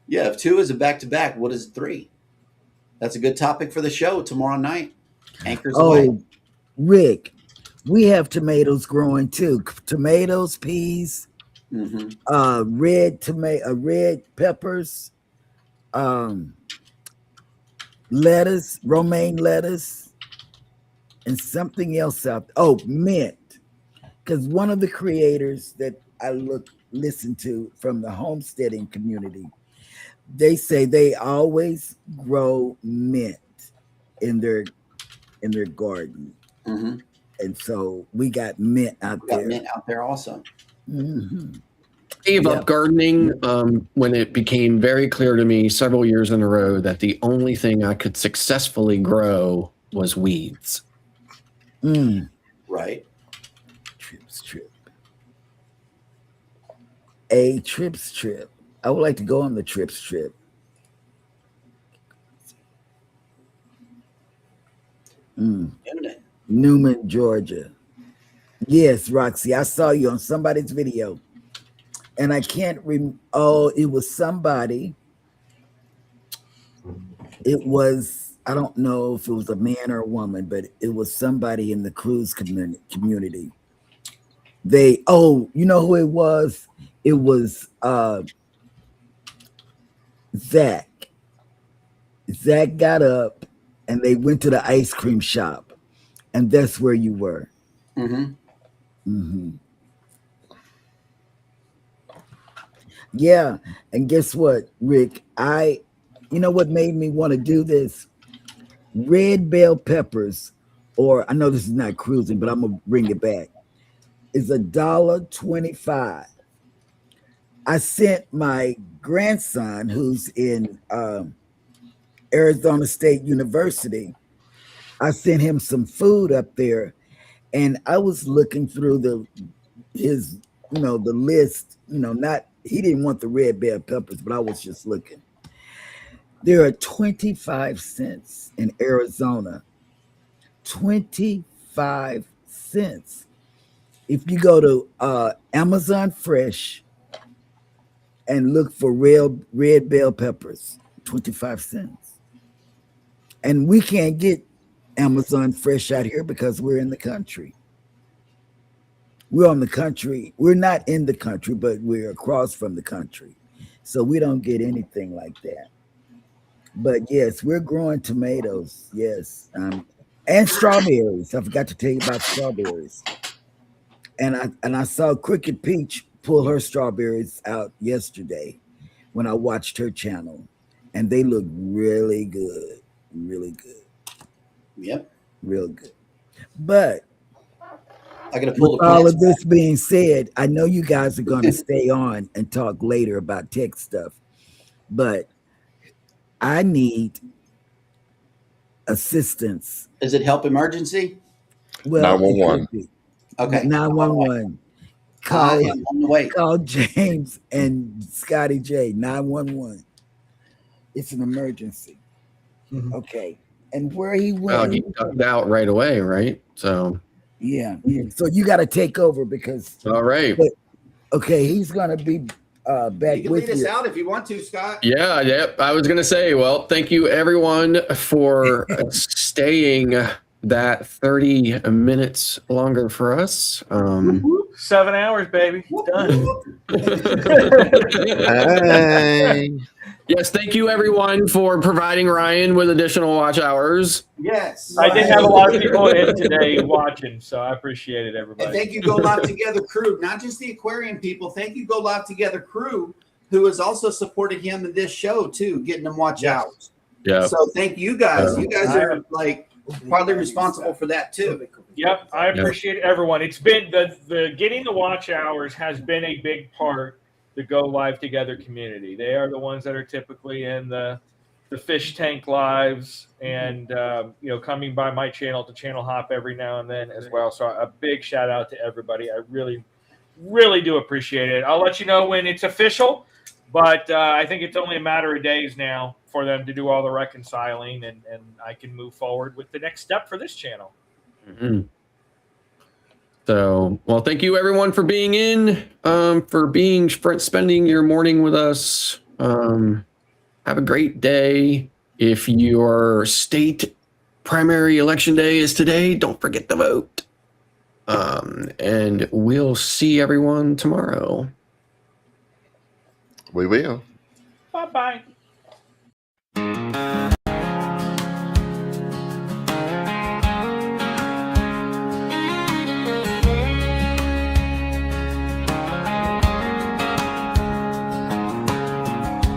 Yeah, if 2 is a back-to-back, what is 3? That's a good topic for the show tomorrow night. Anchors away. Rick, we have tomatoes growing too. Tomatoes, peas, red peppers, lettuce, romaine lettuce, and something else out. Oh, mint. Because one of the creators that I listen to from the homesteading community, they say they always grow mint in their garden, and so we got mint out there. Mint out there also. Gave up gardening when it became very clear to me several years in a row that the only thing I could successfully grow was weeds. Right. A trips trip. I would like to go on the trips trip. Newman, Georgia. Yes, Roxy, I saw you on somebody's video. And I can't it was somebody. It was, I don't know if it was a man or a woman, but it was somebody in the cruise community. You know who it was? It was Zach. Zach got up and they went to the ice cream shop, and that's where you were. Yeah, and guess what, Rick? You know what made me want to do this? Red bell peppers, or I know this is not cruising, but I'm gonna bring it back. Is $1.25. I sent my grandson, who's in Arizona State University, I sent him some food up there, and I was looking through the list. He didn't want the red bell peppers, but I was just looking. There are 25 cents in Arizona. 25 cents. If you go to Amazon Fresh and look for red bell peppers, 25 cents. And we can't get Amazon Fresh out here because we're in the country. We're on the country. We're not in the country, but we're across from the country. So we don't get anything like that. But yes, we're growing tomatoes. Yes. And strawberries. I forgot to tell you about strawberries. And I saw Cricket Peach pull her strawberries out yesterday when I watched her channel. And they look really good. Really good. Yep. Real good. But I gotta pull all of this being said, I know you guys are going to stay on and talk later about tech stuff, but I need assistance. Is it help emergency? Well, 911. Okay. 911. Call James and Scotty J. 911. It's an emergency. Okay. And where he went. Well, he ducked out right away, right? So Yeah. So you got to take over because All right. okay, he's gonna be back You can with lead us you. out if you want to, Scott. Yeah, yep. I was going to say, well, thank you everyone for staying that 30 minutes longer for us. 7 hours, baby. Done. Hey. Yes, thank you everyone for providing Ryan with additional watch hours. Yes. I did have a lot of people in today watching, so I appreciate it, And everybody. thank you, Go Live Together crew, not just the aquarium people. Thank you, Go Live Together crew, who has also supported him in this show too, getting him watch hours. Yeah. So thank you guys. You guys I are like partly responsible for that too. Yep, I appreciate everyone. It's been the getting the watch hours has been a big part the Go Live Together community. They are the ones that are typically in the fish tank lives and coming by my channel to channel hop every now and then as well. So a big shout out to everybody. I really, really do appreciate it. I'll let you know when it's official, but I think it's only a matter of days now for them to do all the reconciling and I can move forward with the next step for this channel. Mm-hmm. So, well, thank you everyone for being in, for spending your morning with us. Have a great day. If your state primary election day is today, don't forget to vote. And we'll see everyone tomorrow. We will. Bye-bye.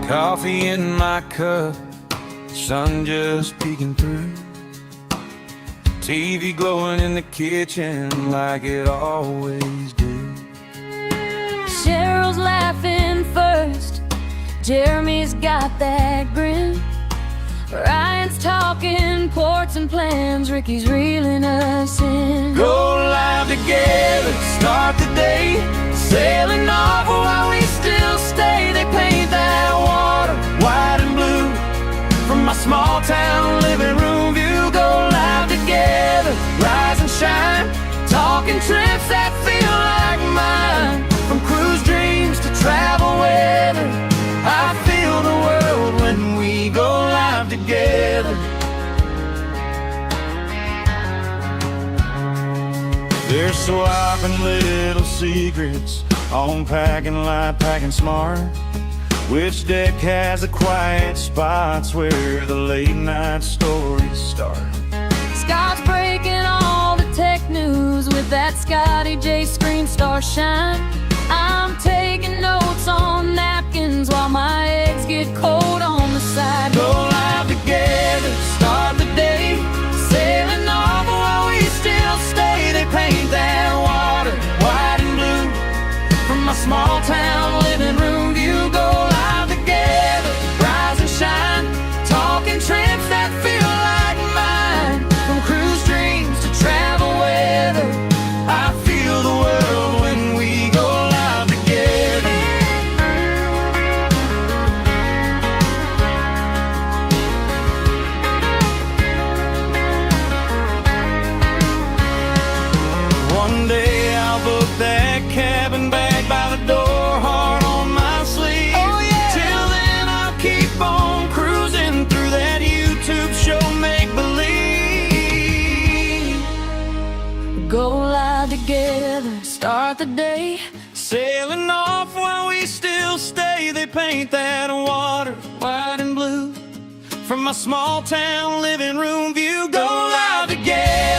Coffee in my cup, sun just peeking through. TV glowing in the kitchen like it always do. Cheryl's laughing first. Jeremy's got that grin. Ryan's talking ports and plans. Ricky's reeling us in. Go live together, start the day, sailing off while we still stay. They paint that water white and blue from my small town living room view. Go live together, rise and shine, talking trips that feel like mine. From cruise dreams to travel weather, I feel the world when we go live together. There's swapping little secrets on packing light, packing smart. Which deck has the quiet spots where the late night stories start? Scott's breaking all the tech news with that Scotty J screen star shine. I'm taking notes on napkins while my eggs get cold on the side. Go live together, start the day, sailing off while we still stay. They paint that water white and blue from my small town living room view. Go live together, rise and shine, talking trips that feel like mine. From cruise dreams to travel weather, I feel the world when we go live together. One day I'll book that cabin back by the door, heart on my sleeve. Oh yeah. Till then I'll keep on cruising through that YouTube show, make believe. Go live together, start the day, Sailing off while we still stay. They paint that water white and blue from my small town living room view. Go live together.